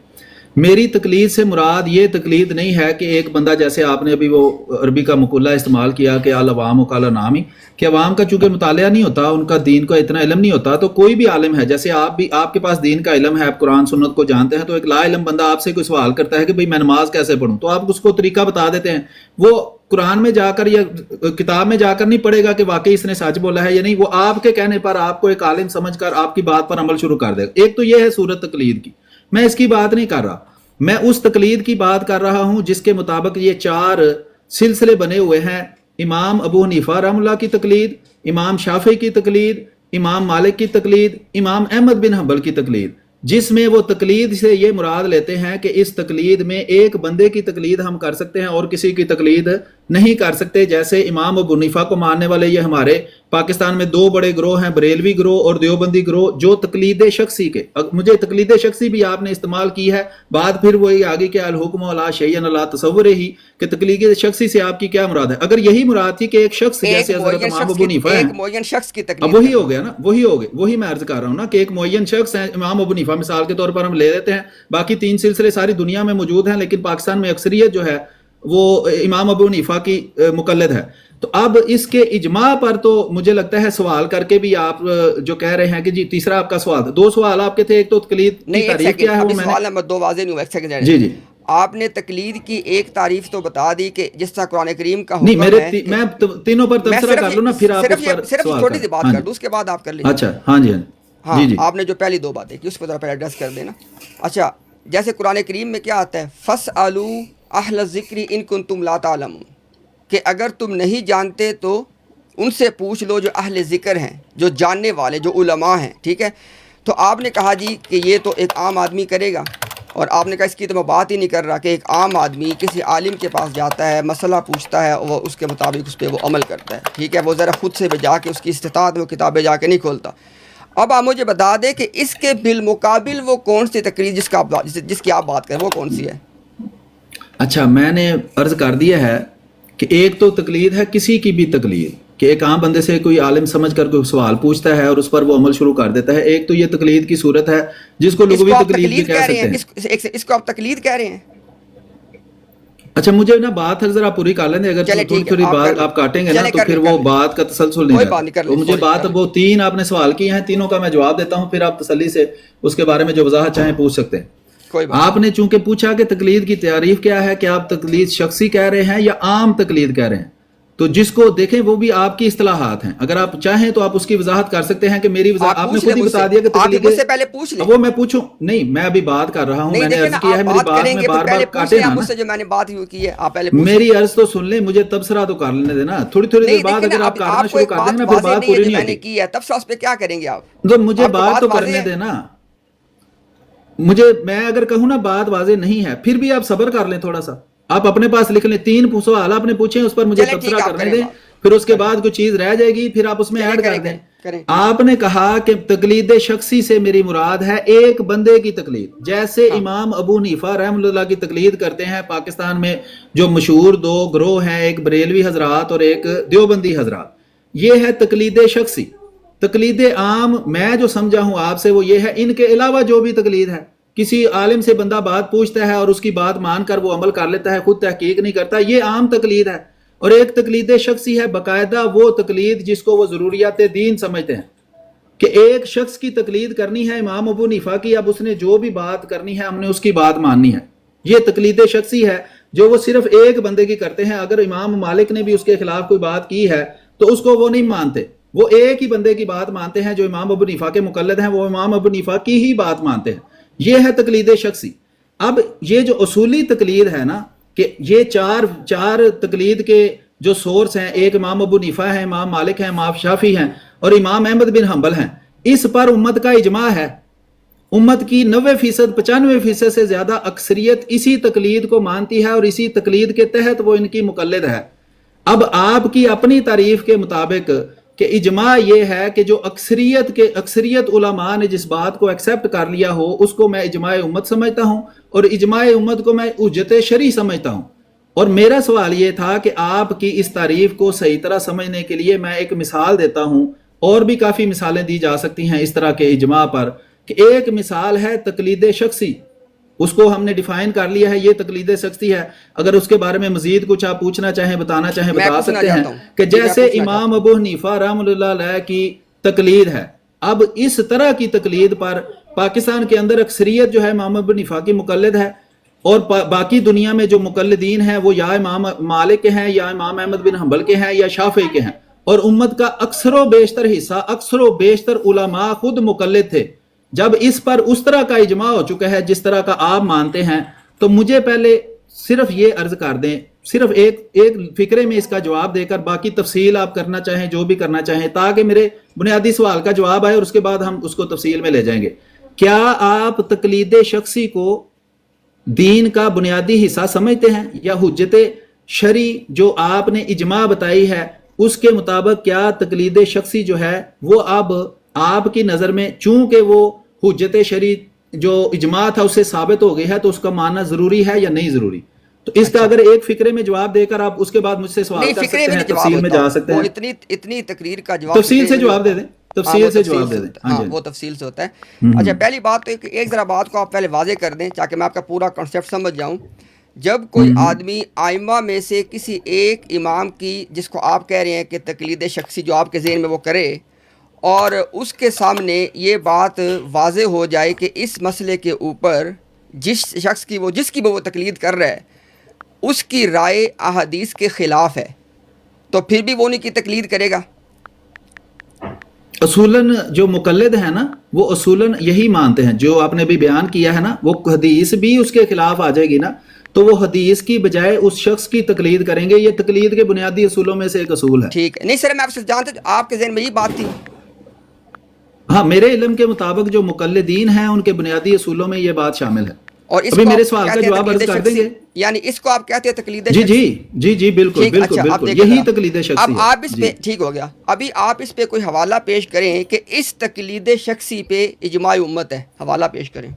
میری تقلید سے مراد یہ تقلید نہیں ہے کہ ایک بندہ، جیسے آپ نے ابھی وہ عربی کا مقولہ استعمال کیا کہ العوام کال نامی، کہ عوام کا چونکہ مطالعہ نہیں ہوتا، ان کا دین کا اتنا علم نہیں ہوتا، تو کوئی بھی عالم ہے، جیسے آپ کے پاس دین کا علم ہے، آپ قرآن سنت کو جانتے ہیں، تو ایک لا علم بندہ آپ سے کوئی سوال کرتا ہے کہ بھئی میں نماز کیسے پڑھوں، تو آپ اس کو طریقہ بتا دیتے ہیں، وہ قرآن میں جا کر یا کتاب میں جا کر نہیں پڑھے گا کہ واقعی اس نے سچ بولا ہے یا نہیں، وہ آپ کے کہنے پر آپ کو ایک عالم سمجھ کر آپ کی بات پر عمل شروع کر دے گا۔ ایک تو یہ ہے صورت تقلید کی، میں اس کی بات نہیں کر رہا، میں اس تقلید کی بات کر رہا ہوں جس کے مطابق یہ 4 سلسلے بنے ہوئے ہیں: امام ابو حنیفہ رحمہ اللہ کی تقلید، امام شافعی کی تقلید، امام مالک کی تقلید، امام احمد بن حنبل کی تقلید، جس میں وہ تقلید سے یہ مراد لیتے ہیں کہ اس تقلید میں ایک بندے کی تقلید ہم کر سکتے ہیں اور کسی کی تقلید نہیں کر سکتے۔ جیسے امام ابو حنیفہ کو ماننے والے، یہ ہمارے پاکستان میں 2 بڑے گروہ ہیں، بریلوی گروہ اور دیوبندی گروہ، جو تقلید شخصی کے، مجھے تقلید شخصی بھی آپ نے استعمال کی ہے، بعد پھر وہی آگے کہ الحکم علی شیء لا تصور ہی، کہ تقلید شخصی سے آپ کی کیا مراد ہے؟ اگر یہی مراد تھی کہ ایک شخص جیسے حضرت امام ابو حنیفہ ہیں، ایک معین شخص کی تقلید، اب وہی ہو گیا نا، وہی میں عرض کر رہا ہوں نا کہ ایک معین شخص ہے، امام ابو حنیفہ مثال کے طور پر ہم لے لیتے ہیں، باقی 3 سلسلے ساری دنیا میں موجود ہیں، لیکن پاکستان میں اکثریت جو ہے وہ امام ابو حنیفہ کی مقلد ہے۔ تو اب اس کے اجماع پر تو مجھے لگتا ہے سوال کر کے بھی آپ جو کہہ رہے ہیں کہ جی تیسرا آپ کا سوال تھا، 2 سوال آپ کے تھے، ایک تو تقلید کی تعریف کیا ہے، وہ میں نے سوال نمبر 2 واضح نہیں ہوا، ایک سیکنڈ جی آپ نے تقلید کی ایک تعریف تو بتا دی کہ جس طرح قرآن کریم کا نہیں، حکم ہے، میں تینوں پر تبصرہ کر لوں نا، پھر آپ اس پر صرف سوال چھوٹی سی بات ہاں کر دوں، اس کے بعد آپ کر لیجیے۔ اچھا، ہاں جی ہاں جی آپ نے جو پہلی 2 باتیں کی اس کو ذرا پہلے ایڈریس کر دینا۔ اچھا، جیسے قرآن کریم میں کیا آتا ہے، فَاسْأَلُوا أَهْلَ الذِّكْرِ إِن كُنتُمْ لَا تَعْلَمُونَ، کہ اگر تم نہیں جانتے تو ان سے پوچھ لو جو اہل ذکر ہیں، جو جاننے والے، جو علماء ہیں، ٹھیک ہے۔ تو آپ نے کہا جی کہ یہ تو ایک عام آدمی کرے گا، اور آپ نے کہا اس کی تو میں بات ہی نہیں کر رہا کہ ایک عام آدمی کسی عالم کے پاس جاتا ہے، مسئلہ پوچھتا ہے، وہ اس کے مطابق اس پہ وہ عمل کرتا ہے، ٹھیک ہے، وہ ذرا خود سے جا کے اس کی استطاعت میں کتابیں جا کے نہیں کھولتا۔ اب آپ مجھے بتا دیں کہ اس کے بالمقابل وہ کون سی تقریر جس کی آپ بات کریں وہ کون سی ہے؟ اچھا، میں نے عرض کر دیا ہے کہ ایک تو تقلید ہے کسی کی بھی تقلید، کہ ایک عام بندے سے کوئی عالم سمجھ کر کوئی سوال پوچھتا ہے اور اس پر وہ عمل شروع کر دیتا ہے، ایک تو یہ تقلید کی صورت ہے جس کو لغوی تقلید بھی کہہ سکتے ہیں۔ اس کو آپ تقلید کہہ رہے ہیں؟ اچھا، مجھے نا بات ذرا پوری کر لیں، اگر تھوڑی بات آپ کاٹیں گے نا تو پھر وہ بات کا تسلسل نہیں رہتا۔ تو مجھے بات، وہ 3 آپ نے سوال کیے ہیں، تینوں کا میں جواب دیتا ہوں، پھر آپ تسلی سے اس کے بارے میں جو وضاحت چاہیں پوچھ سکتے ہیں۔ آپ نے چونکہ پوچھا کہ تقلید کی تعریف کیا ہے، کہ آپ تقلید شخصی کہہ رہے ہیں یا عام تقلید کہہ رہے ہیں، تو جس کو دیکھیں وہ بھی آپ کی اصطلاحات ہیں، اگر آپ چاہیں تو آپ اس کی وضاحت کر سکتے ہیں کہ میری وضاحت آپ نے خود ہی بتا دیا کہ تقلید سے پہلے پوچھ لیں۔ وہ میں پوچھوں نہیں، میں ابھی بات کر رہا ہوں، میں نے عرض کیا ہے، میری بات میں بار بار کاٹے نا، مجھ سے جو میں نے بات کی ہے آپ پہلے میری عرض تو سن لیں، مجھے تبصرہ تو کر لینے دینا، تھوڑی دیر بعد اگر آپ کاٹنا شروع کر دیں نا پھر بات پوری نہیں ہوتی۔ تبصرہ اس پہ کیا کریں گے آپ؟ تو مجھے بات تو کرنے دینا، میں اگر کہوں نا بات واضح نہیں ہے، پھر بھی آپ صبر کر لیں تھوڑا سا، آپ اپنے پاس لکھ لیں، 3 سوال آپ نے پوچھے، اس پر مجھے تبصرہ کرنے دیں، پھر اس کے بعد کوئی چیز رہ جائے گی پھر آپ اس میں ایڈ کر دیں۔ آپ نے کہا کہ تقلید شخصی سے میری مراد ہے ایک بندے کی تقلید، جیسے امام ابو حنیفہ رحمۃ اللہ کی تقلید کرتے ہیں پاکستان میں جو مشہور 2 گروہ ہیں، ایک بریلوی حضرات اور ایک دیوبندی حضرات، یہ ہے تقلید شخصی۔ تقلید عام میں جو سمجھا ہوں آپ سے وہ یہ ہے، ان کے علاوہ جو بھی تقلید ہے، کسی عالم سے بندہ بات پوچھتا ہے اور اس کی بات مان کر وہ عمل کر لیتا ہے، خود تحقیق نہیں کرتا، یہ عام تقلید ہے۔ اور ایک تقلید شخصی ہے باقاعدہ وہ تقلید جس کو وہ ضروریات دین سمجھتے ہیں، کہ ایک شخص کی تقلید کرنی ہے امام ابو حنیفہ کی، اب اس نے جو بھی بات کرنی ہے ہم نے اس کی بات ماننی ہے، یہ تقلید شخصی ہے جو وہ صرف ایک بندے کی کرتے ہیں۔ اگر امام مالک نے بھی اس کے خلاف کوئی بات کی ہے تو اس کو وہ نہیں مانتے، وہ ایک ہی بندے کی بات مانتے ہیں، جو امام ابو حنیفہ کے مقلد ہیں وہ امام ابو حنیفہ کی ہی بات مانتے ہیں، یہ ہے تقلید شخصی۔ اب یہ جو اصولی تقلید ہے نا، کہ یہ چار تقلید کے جو سورس ہیں، ایک امام ابو حنیفہ ہیں، امام مالک ہیں، امام شافعی ہیں اور امام احمد بن حنبل ہیں، اس پر امت کا اجماع ہے، امت کی 90%، 95% سے زیادہ اکثریت اسی تقلید کو مانتی ہے اور اسی تقلید کے تحت وہ ان کی مقلد ہے۔ اب آپ کی اپنی تعریف کے مطابق کہ اجماع یہ ہے کہ جو اکثریت علماء نے جس بات کو ایکسیپٹ کر لیا ہو اس کو میں اجماع امت سمجھتا ہوں، اور اجماع امت کو میں حجت شرعی سمجھتا ہوں۔ اور میرا سوال یہ تھا کہ آپ کی اس تعریف کو صحیح طرح سمجھنے کے لیے میں ایک مثال دیتا ہوں، اور بھی کافی مثالیں دی جا سکتی ہیں اس طرح کے اجماع پر، کہ ایک مثال ہے تقلید شخصی، اس کو ہم نے ڈیفائن کر لیا ہے، یہ تقلید شخصی ہے. اگر اس کے بارے میں مزید کچھ آپ پوچھنا چاہیں، بتانا چاہیں، میں بتا پوچھنا سکتے ہیں چاہتا ہوں کہ جی، میں جیسے پوچھنا امام چاہتا ابو حنیفہ رحمۃ اللہ علیہ کی تقلید ہے، اب اس طرح کی تقلید پر پاکستان کے اندر اکثریت جو ہے امام ابو حنیفہ کی مقلد ہے، اور باقی دنیا میں جو مقلدین ہیں وہ یا امام مالک کے ہیں، یا امام احمد بن حنبل کے ہیں، یا شافعی کے ہیں. اور امت کا اکثر و بیشتر حصہ، اکثر و بیشتر علماء خود مقلد تھے. جب اس پر اس طرح کا اجماع ہو چکا ہے جس طرح کا آپ مانتے ہیں، تو مجھے پہلے صرف یہ عرض کر دیں، صرف ایک فکرے میں اس کا جواب دے کر باقی تفصیل آپ کرنا چاہیں جو بھی کرنا چاہیں، تاکہ میرے بنیادی سوال کا جواب آئے اور اس کے بعد ہم اس کو تفصیل میں لے جائیں گے. کیا آپ تقلید شخصی کو دین کا بنیادی حصہ سمجھتے ہیں، یا حجت شرعی جو آپ نے اجماع بتائی ہے اس کے مطابق کیا تقلید شخصی جو ہے وہ اب آپ کی نظر میں چونکہ وہ حجت شرعی جو اجماع تھا اس سے ثابت ہو گئی ہے تو اس کا ماننا ضروری ہے یا نہیں ضروری؟ تو اس کا اگر ایک فکرے میں جواب دے کر آپ اس کے بعد مجھ سے سوال نہیں، کر فکرے سکتے میں ہیں، نہیں جواب تفصیل میں ہوتا، جا سکتے وہ ہیں. اتنی تقریر کا جواب تفصیل سے جواب دے دیں، ہاں تفصیل وہ سے جواب دے دیں. ہاں وہ تفصیل سے ہوتا ہے. اچھا، پہلی بات تو ایک ذرا بات کو آپ پہلے واضح کر دیں تاکہ میں آپ کا پورا کنسیپٹ سمجھ جاؤں. جب کوئی آدمی آئمہ میں سے کسی ایک امام کی، جس کو آپ کہہ رہے ہیں کہ تقلید شخصی جو آپ کے ذہن میں وہ کرے، اور اس کے سامنے یہ بات واضح ہو جائے کہ اس مسئلے کے اوپر جس شخص کی جس کی وہ تقلید کر رہا ہے اس کی رائے احادیث کے خلاف ہے، تو پھر بھی وہ ان کی تقلید کرے گا. اصولاً جو مقلد ہیں نا وہ اصولاً یہی مانتے ہیں جو آپ نے بھی بیان کیا ہے نا، وہ حدیث بھی اس کے خلاف آ جائے گی نا تو وہ حدیث کی بجائے اس شخص کی تقلید کریں گے. یہ تقلید کے بنیادی اصولوں میں سے ایک اصول ہے. ٹھیک ہے. نہیں سر، میں آپ سے جانتا ہوں آپ کے ذہن میں یہ بات تھی. ہاں، میرے علم کے مطابق جو مقلدین ہیں ان کے بنیادی اصولوں میں یہ بات شامل ہے. اور اس ابھی کو میرے آپ سوال کا کہتے ہیں جواب عرض تقلید کر دیں شخصی، گے. یعنی اس کو آپ کہتے ہیں تقلید جی شخصی؟ جی جی بالکل ٹھیک. بالکل اچھا، آپ بالکل دیکھیں یہی ذرا، تقلید اب شخصی ہے. آپ اس پہ ٹھیک ہو گیا، ابھی آپ اس پہ کوئی حوالہ پیش کریں کہ اس تقلید شخصی پہ اجماع امت ہے، حوالہ پیش کریں.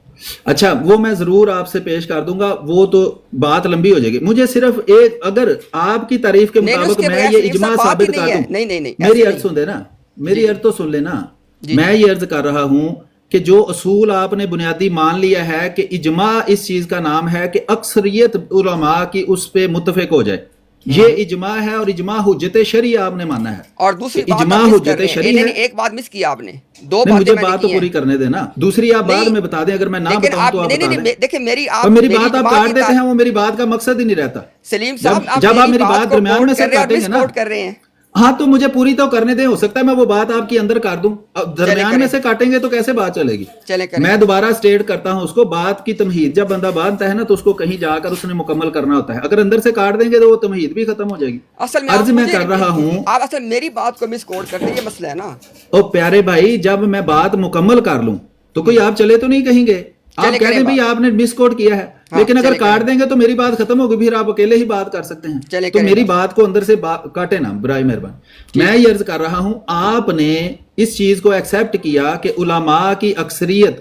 اچھا، وہ میں ضرور آپ سے پیش کر دوں گا، وہ تو بات لمبی ہو جائے گی. مجھے صرف ایک، اگر آپ کی تعریف کے نہیں اس مطابق کے میں بغیر یہ سلیم اجماع صاحب بات ہی ثابت نہیں کر ہے. دوں. نہیں میری ایسے عرض سن دے نا، میری جی عرض تو سن لینا. جی میں یہ عرض کر رہا ہوں کہ جو اصول آپ نے بنیادی مان لیا ہے کہ اجماع اس چیز کا نام ہے کہ اکثریت علماء کی اس پہ متفق ہو جائے، یہ اجماع ہے. اور اجماع حجت شرعی آپ نے مانا ہے. اور دوسری کہ بات اجماع آپ مس کر حجت رہے ہیں. شرعی نہیں ہے. ایک بات مس کی آپ نے، دو نہیں، باتیں مجھے میں نے بات تو کی ہیں. پوری کرنے دینا. دوسری آپ بعد نہیں میں بتا دیں، اگر میں نہ لیکن بتاؤں آپ تو آپ بتا دیں. دیکھیں اور میری بات آپ اجماع کاٹ کی دیتے ہیں، وہ میری بات کا مقصد ہی نہیں رہتا. سلیم صاحب، آپ جب آپ میری بات بات کو درمیان میں کوٹ سے کر رہے ہیں اور کاٹیں گے مس نا، کوٹ کر رہے ہیں. ہاں تو مجھے پوری تو کرنے دیں. ہو سکتا ہے میں وہ بات آپ کی اندر کر دوں. اب درمیان میں سے کاٹیں گے تو کیسے بات چلے گی؟ چلیں کریں. میں دوبارہ سٹیٹ کرتا ہوں اس کو، بات کی تمہید جب بندہ باندھتا ہے نا تو اس کو کہیں جا کر اس نے مکمل کرنا ہوتا ہے. اگر اندر سے کاٹ دیں گے تو وہ تمہید بھی ختم ہو جائے گی. اصل میں عرض میں کر رہا ہوں، آپ اصل میری بات کو مس کوٹ کرتے ہیں، یہ مسئلہ ہے نا. او پیارے بھائی، جب میں بات مکمل کر لوں تو کوئی آپ چلے تو نہیں کہیں گے. آپ کہہ دیں بھائی آپ نے مس کوٹ کیا ہے، لیکن اگر کاٹ دیں گے تو میری بات ختم ہوگی، پھر آپ اکیلے ہی بات کر سکتے ہیں. تو میری بات کو اندر سے کاٹے نا، برائے مہربانی. میں یہ عرض کر رہا ہوں، آپ نے اس چیز کو ایکسیپٹ کیا کہ علماء کی اکثریت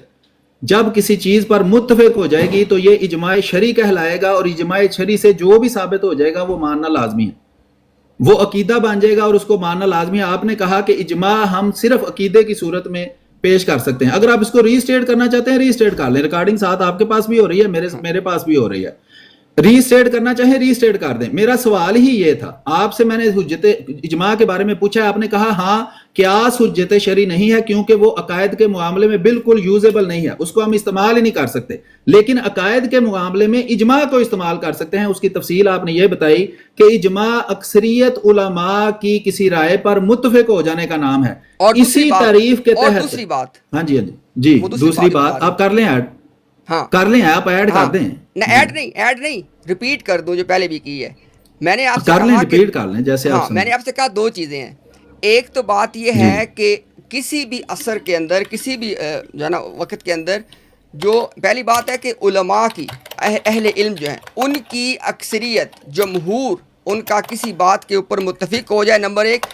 جب کسی چیز پر متفق ہو جائے گی تو یہ اجماع شرعی کہلائے گا، اور اجماع شرعی سے جو بھی ثابت ہو جائے گا وہ ماننا لازمی ہے، وہ عقیدہ بن جائے گا اور اس کو ماننا لازمی ہے. آپ نے کہا کہ اجماع ہم صرف عقیدے کی صورت میں پیش کر سکتے ہیں. اگر آپ اس کو ری اسٹیٹ کرنا چاہتے ہیں ری اسٹیٹ کر لیں، ریکارڈنگ ساتھ آپ کے پاس بھی ہو رہی ہے، میرے پاس بھی ہو رہی ہے. ری اسٹیٹ کرنا چاہیں ری اسٹیٹ کر دیں. میرا سوال ہی یہ تھا، آپ سے میں نے حجت اجماع کے بارے میں پوچھا ہے، آپ نے کہا ہاں قیاس حجت شرعی نہیں ہے کیونکہ وہ عقائد کے معاملے میں بالکل یوزیبل نہیں ہے، اس کو ہم استعمال ہی نہیں کر سکتے. لیکن عقائد کے معاملے میں اجماع کو استعمال کر سکتے ہیں. اس کی تفصیل آپ نے یہ بتائی کہ اجماع اکثریت علماء کی کسی رائے پر متفق ہو جانے کا نام ہے. اسی تعریف کے تحت دوسری بات، ہاں جی دوسری بات آپ کر لیں ایڈ. ہاں کر لیں، آپ ایڈ کر دیں. ایڈ نہیں ریپیٹ کر دوں جو پہلے بھی کی ہے. میں نے آپ سے کر لیں، کہا ریپیٹ کر لیں جیسے آپ میں نے آپ سے کہا دو چیزیں ہیں. ایک تو بات یہ ہے کہ کسی بھی عصر کے اندر، کسی بھی جو ہے نا وقت کے اندر، جو پہلی بات ہے کہ علماء کی، اہل علم جو ہیں، ان کی اکثریت، جمہور ان کا کسی بات کے اوپر متفق ہو جائے، نمبر ایک.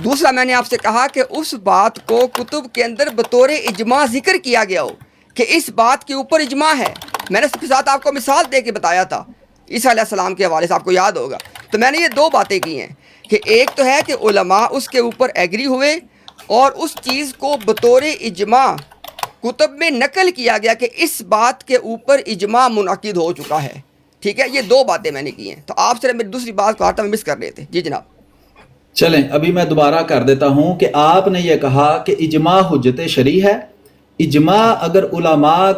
دوسرا میں نے آپ سے کہا کہ اس بات کو کتب کے اندر بطور اجماع ذکر کیا گیا ہو کہ اس بات کے اوپر اجماع ہے. میں نے اس کے ساتھ آپ کو مثال دے کے بتایا تھا عیسیٰ علیہ السلام کے حوالے سے، آپ کو یاد ہوگا. تو میں نے یہ دو باتیں کی ہیں کہ ایک تو ہے کہ علماء اس کے اوپر ایگری ہوئے اور اس چیز کو بطور اجماع کتب میں نقل کیا گیا کہ اس بات کے اوپر اجماع منعقد ہو چکا ہے. ٹھیک ہے, یہ دو باتیں میں نے کی ہیں. تو آپ صرف میری دوسری بات کو آتا میں مس کر رہے تھے. جی جناب. چلیں ابھی میں دوبارہ کر دیتا ہوں کہ آپ نے یہ کہا کہ اجماع حجت شرعی ہے. اجماع اگر علماء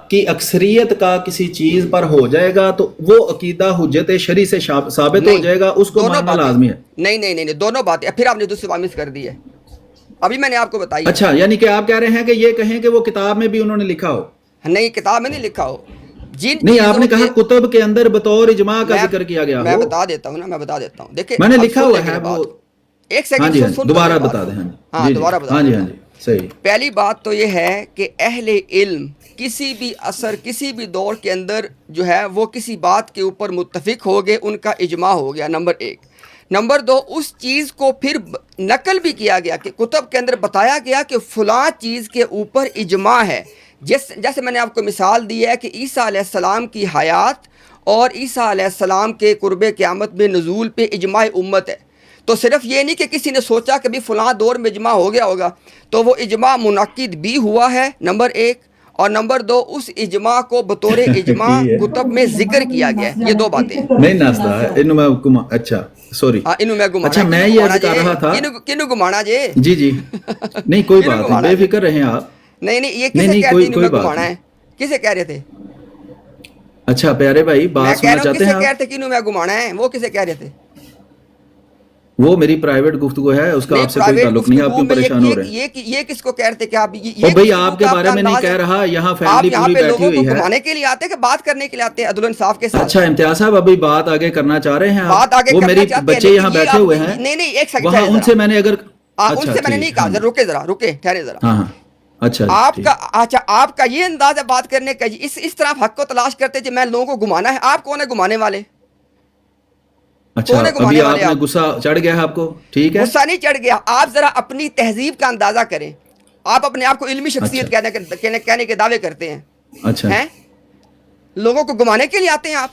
کی اکثریت کا کسی چیز پر ہو جائے گا تو وہ عقیدہ حجت شرعی سے ثابت ہو جائے گا, اس کو ماننا لازمی ہے. نہیں, دونوں باتیں. پھر آپ نے دوسری بات مس کر دی ہے. ابھی میں نے آپ کو بتائی. اچھا, یعنی کہ آپ کہہ رہے ہیں کہ یہ کہیں کہ وہ کتاب میں بھی انہوں نے لکھا ہو. نہیں, کتاب میں نہیں لکھا ہو. نہیں, آپ نے کہا کتب کے اندر بطور اجماع کا ذکر کیا گیا ہو. میں بتا دیتا ہوں نا, میں بتا دیتا ہوں. دیکھیں میں نے لکھا ہوا ہے وہ. ایک سیکنڈ دوبارہ بتا دیں. ہاں دوبارہ بتا دیں. ہاں جی صحیح. پہلی بات تو یہ ہے کہ اہل علم کسی بھی عصر کسی بھی دور کے اندر جو ہے وہ کسی بات کے اوپر متفق ہو گئے, ان کا اجماع ہو گیا. نمبر ایک. نمبر دو, اس چیز کو پھر نقل بھی کیا گیا کہ کتب کے اندر بتایا گیا کہ فلاں چیز کے اوپر اجماع ہے. جیسے میں نے آپ کو مثال دی ہے کہ عیسیٰ علیہ السلام کی حیات اور عیسیٰ علیہ السلام کے قرب قیامت میں نزول پہ اجماع امت ہے. تو صرف یہ نہیں کہ کسی نے سوچا کہ بھی فلاں دور میں اجماع ہو گیا ہوگا, تو وہ اجماع منعقد بھی ہوا ہے. نمبر ایک. اور نمبر دو, اس اجماع کو بطور اجماع کتب میں ذکر کیا گیا ہے. یہ دو باتیں. نہیں ناستا ہے انہوں میں. اچھا سوری. اچھا, میں یہ عرض کر رہا تھا کنو گمانا جی. جی نہیں کوئی بات نہیں, بے فکر رہیں آپ. نہیں, یہ کسے کہہ رہے تھے گھمانا ہے؟ کسے کہہ رہے تھے؟ اچھا پیارے بھائی, بات سننا چاہتے ہیں آپ؟ کسے کہہ رہے تھے کنو میں گھمانا ہے, وہ کسے کہہ رہے تھے؟ وہ میری پرائیویٹ گفتگو ہے, اس کا آپ سے کوئی تعلق نہیں. آپ کیوں پریشان ہو رہے ہیں؟ یہ کس کو کہہ رہے تھے کہ آپ بھائی آپ کے بارے میں نہیں کہہ رہا, یہاں فیملی پوری بیٹھی ہوئی ہے. گھمانے کے لیے آتے ہیں کہ بات کرنے کے لیے آتے ہیں عدل و انصاف کے ساتھ. اچھا امتیاز صاحب, ابھی بات آگے کرنا چاہ رہے ہیں آپ؟ وہ میرے بچے یہاں بیٹھے ہوئے ہیں. نہیں, ایک سیکنڈ. وہاں ان سے میں نے اگر ان سے میں نے نہیں کہا, رکے ٹھہرے ذرا. ہاں اچھا. آپ کا یہ انداز ہے بات کرنے کا, اس طرح حق کو تلاش کرتے کہ میں لوگوں کو گھمانا ہے. آپ کون ہے گھمانے والے؟ اچھا, ابھی آپ نے غصہ چڑھ گیا ہے آپ کو؟ ٹھیک ہے, غصہ نہیں چڑھ گیا. آپ ذرا اپنی تہذیب کا اندازہ کریں. آپ اپنے آپ کو علمی شخصیت کہنے کے دعوے کرتے ہیں. اچھا, لوگوں کو گھمانے کے لیے آتے ہیں آپ.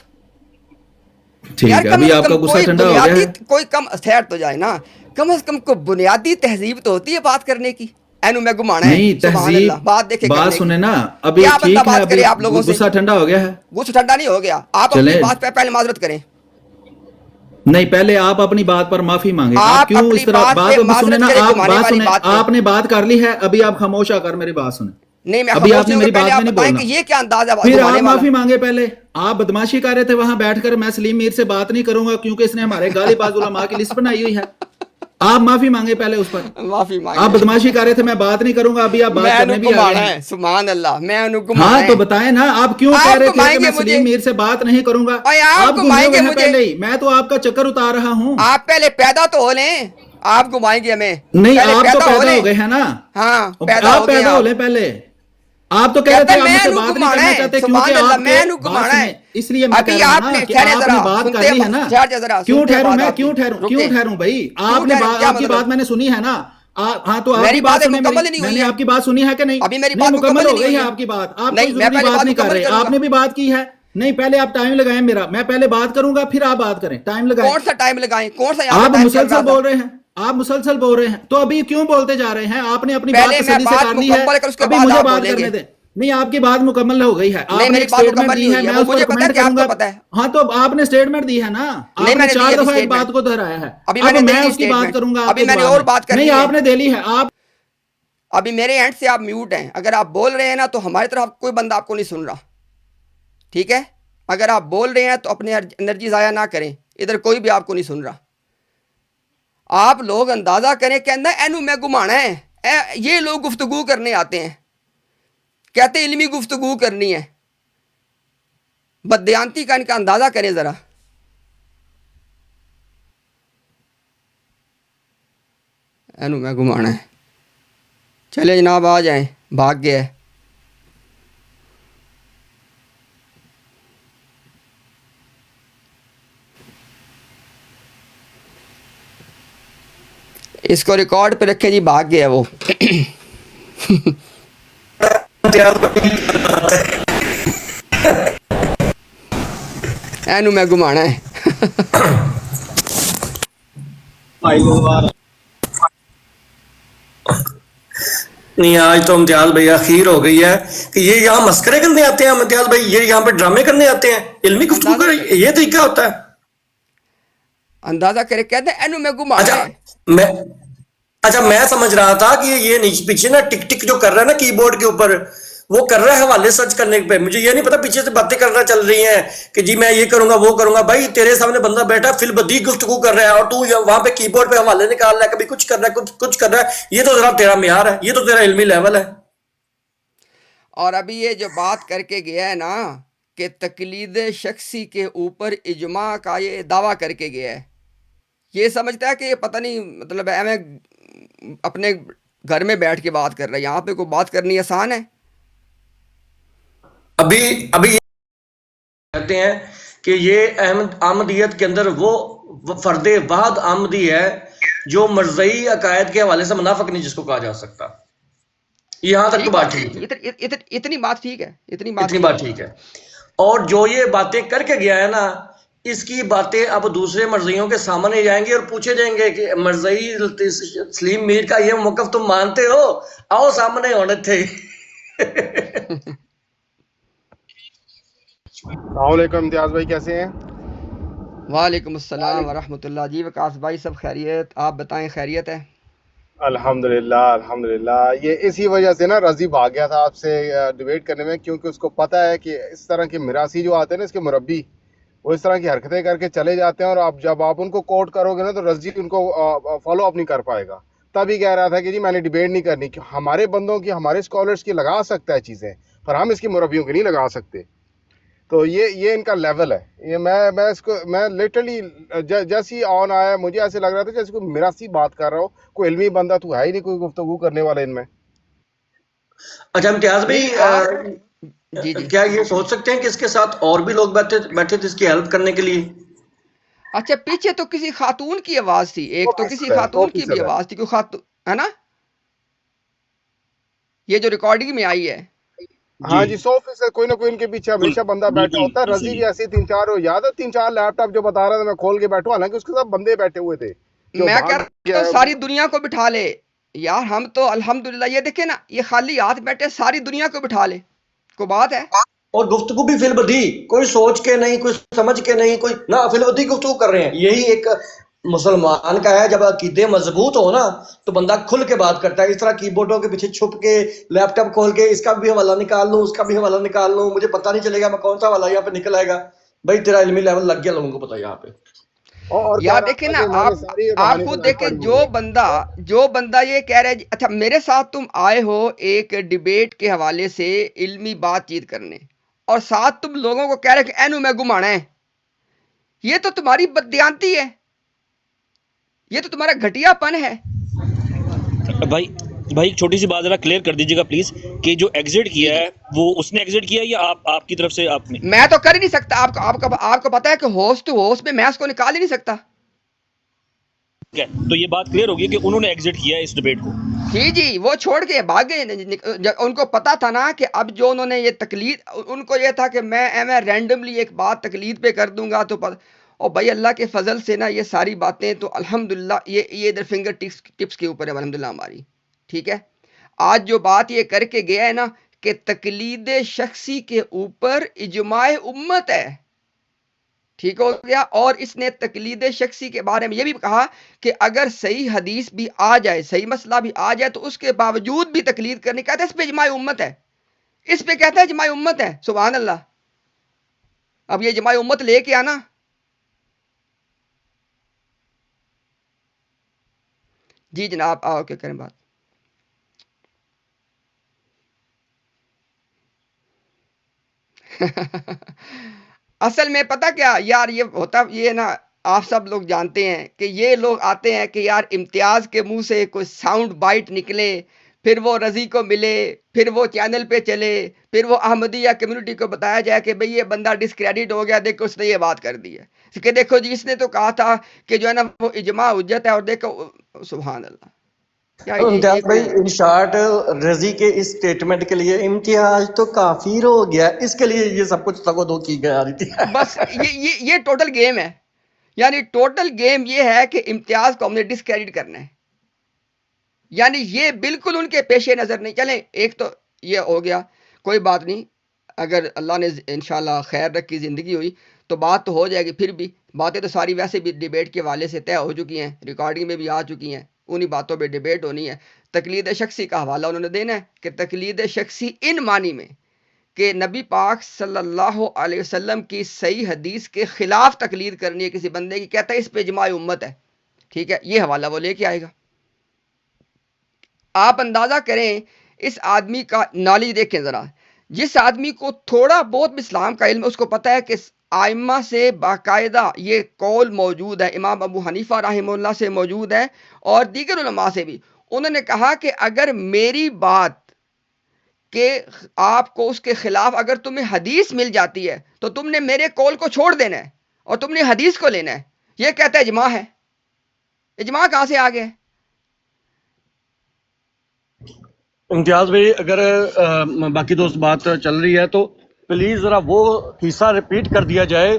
ٹھیک ہے, ابھی آپ کا غصہ ٹھنڈا ہو گیا ہے. کوئی کم ٹھہر تو جائے نا, کم از کم کو بنیادی تہذیب تو ہوتی ہے بات کرنے کی. اینو میں گھمانا ہے, نہیں تہذیب, بات سنیں نا. ابھی ٹھیک ہے, ابھی غصہ ٹھنڈا ہو گیا ہے. غصہ ٹھنڈا نہیں ہو گیا. آپ اپنی بات پہ پہلے معذرت کریں. نہیں, پہلے آپ اپنی بات پر معافی مانگیں. آپ کیوں اس طرح بات سنیں نا, آپ بات سنیں. آپ نے بات کر لی ہے, ابھی آپ خاموش آ کر میری بات سنیں. نہیں, ابھی آپ نے میری بات میں نہیں بولنا. یہ کیا انداز ہے؟ پھر آپ معافی مانگے. پہلے آپ بدماشی کر رہے تھے وہاں بیٹھ کر, میں سلیم میر سے بات نہیں کروں گا کیونکہ اس نے ہمارے غالب باز علماء کی لسٹ بنائی ہوئی ہے. آپ معافی مانگے پہلے اس پر. معافی مانگے. آپ بدماشی کر رہے تھے, میں بات نہیں کروں گا. ابھی آپ بات کرنے بھی آ رہے ہیں. سبحان اللہ, میں ہاں تو بتائیں نا, آپ کیوں کہہ رہے تھے کہ میں سلیم میر سے بات نہیں کروں گا؟ آپ گھمائیں گے پہلے ہی, میں تو آپ کا چکر اتار رہا ہوں. آپ پہلے پیدا تو ہو لیں, آپ گھمائیں گے ہمیں. نہیں, آپ تو پیدا ہو گئے ہیں نا. ہاں, آپ پیدا ہو لیں پہلے. آپ تو کہہ رہے تھے آپ مجھ سے بات نہیں کرنا چاہتے کیونکہ آپ کے بات سنیں, اس لیے میں کہہ رہا ہوں نا کہ آپ نے بات کر لی ہے نا. کیوں ٹھہروں میں, کیوں ٹھہروں بھائی؟ آپ نے آپ کی بات میں نے سنی ہے نا. ہاں تو آپ کی بات سنی, میں نے آپ کی بات سنی ہے کہ نہیں؟ ابھی میری بات مکمل ہو گئی ہے آپ کی بات. آپ کوئی ضروری بات نہیں کر رہے, آپ نے بھی بات کی ہے. نہیں, پہلے آپ ٹائم لگائیں میرا, میں پہلے بات کروں گا پھر آپ بات کریں. ٹائم لگائیں. کون سا ٹائم لگائیں؟ کون سا آپ مسلسل بول رہے ہیں, آپ مسلسل بول رہے ہیں, تو ابھی کیوں بولتے جا رہے ہیں؟ آپ نے اپنی بات تسلی سے کر لی ہے, ابھی مجھے بات کرنے دیں. نہیں, آپ کی بات مکمل ہو گئی ہے. آپ نے ایک سٹیٹمنٹ دی ہے, میں اس پر کمنٹ کروں گا. ہاں تو آپ نے سٹیٹمنٹ دی ہے نا, آپ نے 4 دفعہ ایک بات کو دہرایا ہے. اب میں اس کی بات کروں گا. ابھی میں نے اور بات کرنی ہے. نہیں, آپ نے دے لی ہے. آپ ابھی میرے اینڈ سے آپ میوٹ ہیں. اگر آپ بول رہے ہیں نا تو ہماری طرف کوئی بندہ آپ کو نہیں سن رہا. ٹھیک ہے, اگر آپ بول رہے ہیں تو اپنی انرجی ضائع نہ کریں. ادھر کوئی بھی آپ کو نہیں سن رہا. آپ لوگ اندازہ کریں, کہنا اینو میں گھمانا ہے. یہ لوگ گفتگو کرنے آتے ہیں, کہتے ہیں علمی گفتگو کرنی ہے. بددیانتی کا ان کا اندازہ کریں ذرا. اینو میں گھمانا ہے. چلے جناب آ جائیں, بھاگ گیا ہے. اس کو ریکارڈ پہ رکھیں جی, بھاگ گیا وہ. اینو میں گھمانا ہے. نہیں آج تو امتیاز بھائی اخیر ہو گئی ہے کہ یہ یہاں مسکرے کرنے آتے ہیں امتیاز بھائی، یہ یہاں پہ ڈرامے کرنے آتے ہیں، علمی گفتگو اندازہ کا کرے یہ طریقہ ہوتا ہے؟ اندازہ کرے کہتے ہیں اینو میں گھمانا اچھا ہے. میں اچھا میں سمجھ رہا تھا کہ یہ نیچے پیچھے نا ٹک ٹک جو کر رہا ہے نا کی بورڈ کے اوپر، وہ کر رہا ہے حوالے سرچ کرنے پہ، مجھے یہ نہیں پتا پیچھے سے باتیں کرنا چل رہی ہیں کہ جی میں یہ کروں گا وہ کروں گا. بھائی تیرے سامنے بندہ بیٹھا فی البدیہہ گفتگو کر رہا ہے اور تو وہاں پہ کی بورڈ پہ حوالے نکال رہا ہے، کبھی کچھ کر رہا ہے کچھ کر رہا ہے. یہ تو ذرا تیرا معیار ہے، یہ تو تیرا علمی لیول ہے. اور ابھی یہ جو بات کر کے گیا ہے نا کہ تقلید شخصی کے اوپر اجماع کا یہ دعویٰ کر کے گیا ہے، یہ سمجھتا ہے کہ یہ پتہ نہیں مطلب ہے میں اپنے گھر میں بیٹھ کے بات کر رہا ہے، یہاں پہ کوئی بات کرنی آسان ہے؟ ابھی یہ کہتے ہیں کہ یہ احمدیت کے اندر وہ فرد واحد احمدی ہے جو مرزئی عقائد کے حوالے سے منافق نہیں جس کو کہا جا سکتا. یہاں تک تو ٹھیک بات ٹھیک ہے، اتنی بات ٹھیک ہے، اتنی بات اتنی ٹھیک بات ہے. ٹھیک ہے. اور جو یہ باتیں کر کے گیا ہے نا، اس کی باتیں اب دوسرے مرزیوں کے سامنے جائیں گے اور پوچھے جائیں گے کہ مرزئی سلیم میر کا یہ موقف تم مانتے ہو؟ آؤ سامنے ہونے تھے. السلام علیکم امتیاز بھائی، کیسے ہیں؟ وعلیکم السلام ورحمۃ اللہ. جی وکاس بھائی سب خیریت؟ آپ بتائیں خیریت ہے؟ الحمدللہ الحمدللہ. یہ اسی وجہ سے نا رضی بھاگ گیا تھا آپ سے ڈیبیٹ کرنے میں، کیونکہ اس کو پتہ ہے کہ اس طرح کے میراثی جو آتے ہیں نا، اس کے مربی، وہ اس طرح کی حرکتیں کر کے چلے جاتے ہیں، اور جب آپ ان کو کوٹ کرو گے نا تو رضی ان کو فالو اپ نہیں کر پائے گا. تبھی کہہ رہا تھا کہ جی میں نے ڈیبیٹ نہیں کرنی، کہ ہمارے بندوں کی، ہمارے اسکالرس کی لگا سکتا ہے چیزیں، پر ہم اس کی مربیوں کی نہیں لگا سکتے. تو یہ ان کا لیول ہے. یہ میں اس کو میں لٹرلی جیسی آن آیا مجھے ایسے لگ رہا تھا جیسے کوئی میراثی بات کر رہا ہو، کوئی علمی بندہ تو ہے ہی نہیں کوئی گفتگو کرنے والا ان میں. اچھا امتیاز نہیں آپ جی بھائی، جی کیا یہ سوچ سکتے ہیں کہ اس کے ساتھ اور بھی لوگ بیٹھے تھے اس کی ہیلپ کرنے کے لیے؟ اچھا پیچھے تو کسی خاتون کی آواز تھی، ایک تو کسی خاتون کی بھی آواز تھی، کوئی خاتون ہے نا یہ جو ریکارڈنگ میں آئی ہے. ہاں جی 100% کوئی نہ کوئی ان کے پیچھے ہمیشہ بندہ بیٹھا ہوتا ہے. رضی بھی ایسے 3-4 ہو، یاد ہے 3-4 لیپ ٹاپ جو بتا رہا تھا میں کھول کے بیٹھوں، حالانکہ اس کے ساتھ بندے بیٹھے ہوئے تھے جو میں کہہ بھاگ رہا ہوں ساری دنیا کو بٹھا لے یار، ہم تو الحمدللہ یہ دیکھیں نا، یہ خالی ہاتھ بیٹھے ساری دنیا کو بٹھا لے، کوئی بات ہے؟ اور گفتگو بھی فی البدیہہ، کوئی سوچ کے نہیں، کوئی سمجھ کے نہیں، کوئی نہ فی البدیہہ گفتگو کر رہے ہیں. یہی ایک مسلمان کا ہے، جب عقیدے مضبوط ہو نا تو بندہ کھل کے بات کرتا ہے. اس طرح کی بورڈوں کے پیچھے چھپ کے لیپ ٹاپ کھول کے اس کا بھی حوالہ نکال لوں، اس کا بھی حوالہ نکال لوں، مجھے پتہ نہیں چلے گا میں کون سا حوالہ یہاں پہ نکل آئے گا. بھائی تیرا علمی لیول لگ گیا لوگوں کو پتہ یہاں پہ. اور کہہ یار رہا دیکھیں تھا نا، کہ میں نے ساری آپ روحانی خود کتابیں دیکھیں، پڑھی ہوئی ہیں. جو بندہ یہ کہہ رہا ہے اچھا میرے ساتھ تم آئے ہو ایک ڈیبیٹ کے حوالے سے علمی بات چیت کرنے، اور ساتھ تم لوگوں کو کہہ رہے کہ اینو میں گھمانا ہے، یہ تو تمہاری بددیانتی ہے، یہ تو تمہارا گھٹیا پن ہے. بھائی ایک چھوٹی سی بات ذرا کلیئر کر دیجیے گا پلیز، کہ جو ایگزٹ جی کیا جی ہے وہ اس نے ایگزٹ کیا ہے یا آپ کی طرف سے آپ نے؟ میں تو کر ہی نہیں سکتا، آپ کو پتا ہے کہ ہوسٹ ٹو ہوسٹ میں اس کو نکال ہی نہیں سکتا. تو یہ بات کلیئر ہوگی کہ انہوں نے ایگزٹ کیا ہے اس ڈیبیٹ کو. جی وہ چھوڑ کے بھاگ گئے. ان کو پتا تھا نا کہ اب جو انہوں نے یہ تقلید، ان کو یہ تھا کہ میں رینڈملی ایک بات تقلید پہ کر دوں گا تو اور بھائی اللہ کے فضل سے نا یہ ساری باتیں تو الحمدللہ یہ ادھر فنگر ٹپس کے اوپر ہے الحمدللہ ہماری. ٹھیک ہے، آج جو بات یہ کر کے گیا ہے نا کہ تقلید شخصی کے اوپر اجماع امت ہے، ٹھیک ہو گیا. اور اس نے تقلید شخصی کے بارے میں یہ بھی کہا کہ اگر صحیح حدیث بھی آ جائے، صحیح مسئلہ بھی آ جائے تو اس کے باوجود بھی تقلید کرنے، کہتا ہے اس پہ اجماع امت ہے، اس پہ کہتا ہے اجماع امت ہے. سبحان اللہ. اب یہ اجماع امت لے کے آنا. جی جناب آؤ کے کریں بات. اصل میں پتہ کیا یار یہ ہوتا، یہ نا آپ سب لوگ جانتے ہیں کہ یہ لوگ آتے ہیں کہ یار امتیاز کے منہ سے کوئی ساؤنڈ بائٹ نکلے، پھر وہ رضی کو ملے، پھر وہ چینل پہ چلے، پھر وہ احمدیہ کمیونٹی کو بتایا جائے کہ بھئی یہ بندہ ڈسکریڈٹ ہو گیا، دیکھو اس نے یہ بات کر دی ہے کہ دیکھو جی اس نے تو کہا تھا کہ جو ہے نا وہ اجماع حجت ہے، اور دیکھو سبحان اللہ. یہ امتیاز بھائی کوئی ان شارٹ رضی کے اس سٹیٹمنٹ کے لیے امتیاز تو کافر ہو گیا، اس کے لیے یہ سب کچھ تگو دو کی جا رہی تھی. بس یہ ٹوٹل گیم ہے، یعنی ٹوٹل گیم یہ ہے کہ امتیاز کو ہم نے ڈسکریڈٹ کرنا ہے. یعنی یہ بالکل ان کے پیش نظر نہیں. چلیں ایک تو یہ ہو گیا، کوئی بات نہیں، اگر اللہ نے انشاءاللہ خیر رکھی زندگی ہوئی تو بات تو ہو جائے گی. پھر بھی باتیں تو ساری ویسے بھی ڈیبیٹ کے حوالے سے طے ہو چکی ہیں، ریکارڈنگ میں بھی آ چکی ہیں، انہی باتوں پہ ڈیبیٹ ہونی ہے. تقلید شخصی کا حوالہ انہوں نے دینا ہے کہ تقلید شخصی ان معنی میں کہ نبی پاک صلی اللہ علیہ وسلم کی صحیح حدیث کے خلاف تقلید کرنی ہے کسی بندے کی، کہتا ہے اس پہ اجماع امت ہے. ٹھیک ہے، یہ حوالہ وہ لے کے آئے گا. آپ اندازہ کریں اس آدمی کا نالج دیکھیں ذرا. جس آدمی کو تھوڑا بہت بھی اسلام کا علم ہے، اس کو پتہ ہے کہ آئمہ سے باقاعدہ یہ قول موجود ہے، امام ابو حنیفہ رحمہ اللہ سے موجود ہے اور دیگر علماء سے بھی. انہوں نے کہا کہ اگر میری بات کہ آپ کو اس کے خلاف اگر تمہیں حدیث مل جاتی ہے تو تم نے میرے قول کو چھوڑ دینا ہے اور تم نے حدیث کو لینا ہے. یہ کہتا ہے اجماع ہے. اجماع کہاں سے آ گیا؟ امتیاز بھائی اگر باقی دوست بات چل رہی ہے تو پلیز ذرا وہ حصہ ریپیٹ کر دیا جائے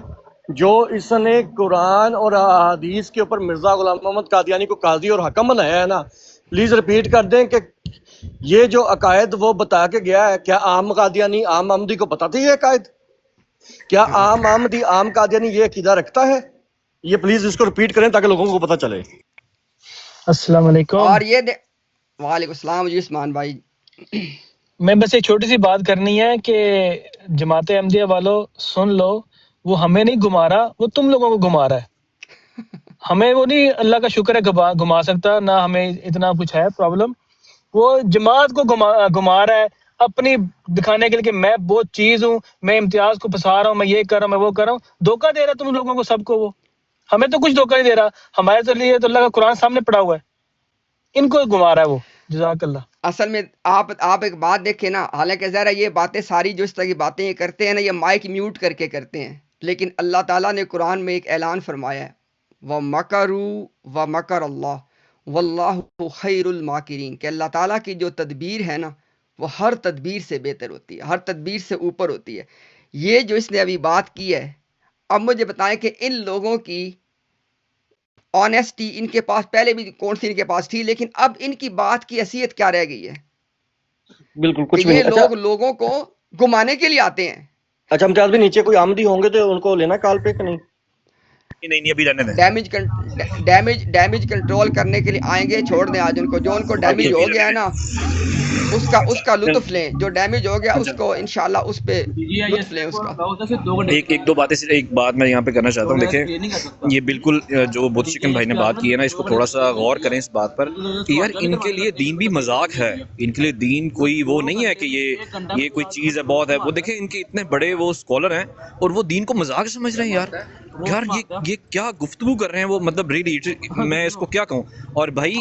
جو اس نے قرآن اور حدیث کے اوپر مرزا غلام محمد قادیانی کو قاضی اور حکم بنایا ہے نا. پلیز ریپیٹ کر دیں کہ یہ جو عقائد وہ بتا کے گیا ہے، کیا عام قادیانی عام احمدی کو پتہ تھی یہ عقائد؟ کیا عام احمدی عام قادیانی یہ عقیدہ رکھتا ہے؟ یہ پلیز اس کو ریپیٹ کریں تاکہ لوگوں کو پتہ چلے. السلام علیکم. اور یہ وعلیکم السلام جی عثمان بھائی. میں بس ایک چھوٹی سی بات کرنی ہے کہ جماعت احمدیہ والوں سن لو، وہ ہمیں نہیں گھما رہا، وہ تم لوگوں کو گھما رہا ہے. ہمیں وہ نہیں اللہ کا شکر ہے گھما سکتا، نہ ہمیں اتنا کچھ ہے پرابلم. وہ جماعت کو گھما رہا ہے اپنی دکھانے کے لیے کہ میں بہت چیز ہوں، میں امتیاز کو پھنسا رہا ہوں، میں یہ کر رہا ہوں، میں وہ کر رہا ہوں. دھوکہ دے رہا تم لوگوں کو، سب کو. وہ ہمیں تو کچھ دھوکہ نہیں دے رہا، ہمارے تو لیے تو اللہ کا قرآن سامنے پڑا ہوا ہے، ان کو گھما رہا ہے وہ. جزاک اللہ. اصل میں آپ ایک بات دیکھیں نا، حالانکہ ذرا یہ باتیں ساری جو اس طرح کی باتیں یہ کرتے ہیں نا، یہ مائک میوٹ کر کے کرتے ہیں، لیکن اللہ تعالیٰ نے قرآن میں ایک اعلان فرمایا ہے، وَمَكَرُوا وَمَكَرَ اللَّهُ وَاللَّهُ خَيْرُ الْمَاكِرِينَ، کہ اللہ تعالیٰ کی جو تدبیر ہے نا وہ ہر تدبیر سے بہتر ہوتی ہے، ہر تدبیر سے اوپر ہوتی ہے. یہ جو اس نے ابھی بات کی ہے، اب مجھے بتائیں کہ ان لوگوں کی آنیسٹی ان کے پاس پہلے بھی کون سی ان کے پاس تھی، لیکن اب ان کی بات کی حیثیت کیا رہ گئی ہے بالکل کہ کچھ بھی یہ نہیں. لوگ لوگوں کو گمانے کے لیے آتے ہیں. اچھا امتیاز بھی نیچے کوئی آمدی ہوں گے تو ان کو لینا کال پہ کہ نہیں؟ نہیں ابھی رہنے دیں. ڈیمیج کنٹرول کرنے کے لیے آئیں گے، چھوڑ دیں آج ان کو. جو ان کو ڈیمیج ہو گیا ہے نا اس کا لطف لیں، جو ڈیمیج ہو گیا اس کو انشاءاللہ اس پہ لطف لیں اس کا. ایک دو باتیں سے ایک بات میں یہاں پہ کرنا چاہتا ہوں. دیکھیں یہ بالکل جو بوتھ چکن بھائی نے بات کی ہے نا، اس کو تھوڑا سا غور کریں اس بات پر کہ یار ان کے لیے دین بھی مذاق ہے. ان کے لیے دین کوئی وہ نہیں ہے کہ یہ کوئی چیز ہے بہت ہے. وہ دیکھیں ان کے اتنے بڑے وہ اسکالر ہیں اور وہ دین کو مذاق سمجھ رہے ہیں. یار یہ کیا گفتگو کر رہے ہیں وہ، مطلب ریلی میں اس کو کیا کہوں. اور بھائی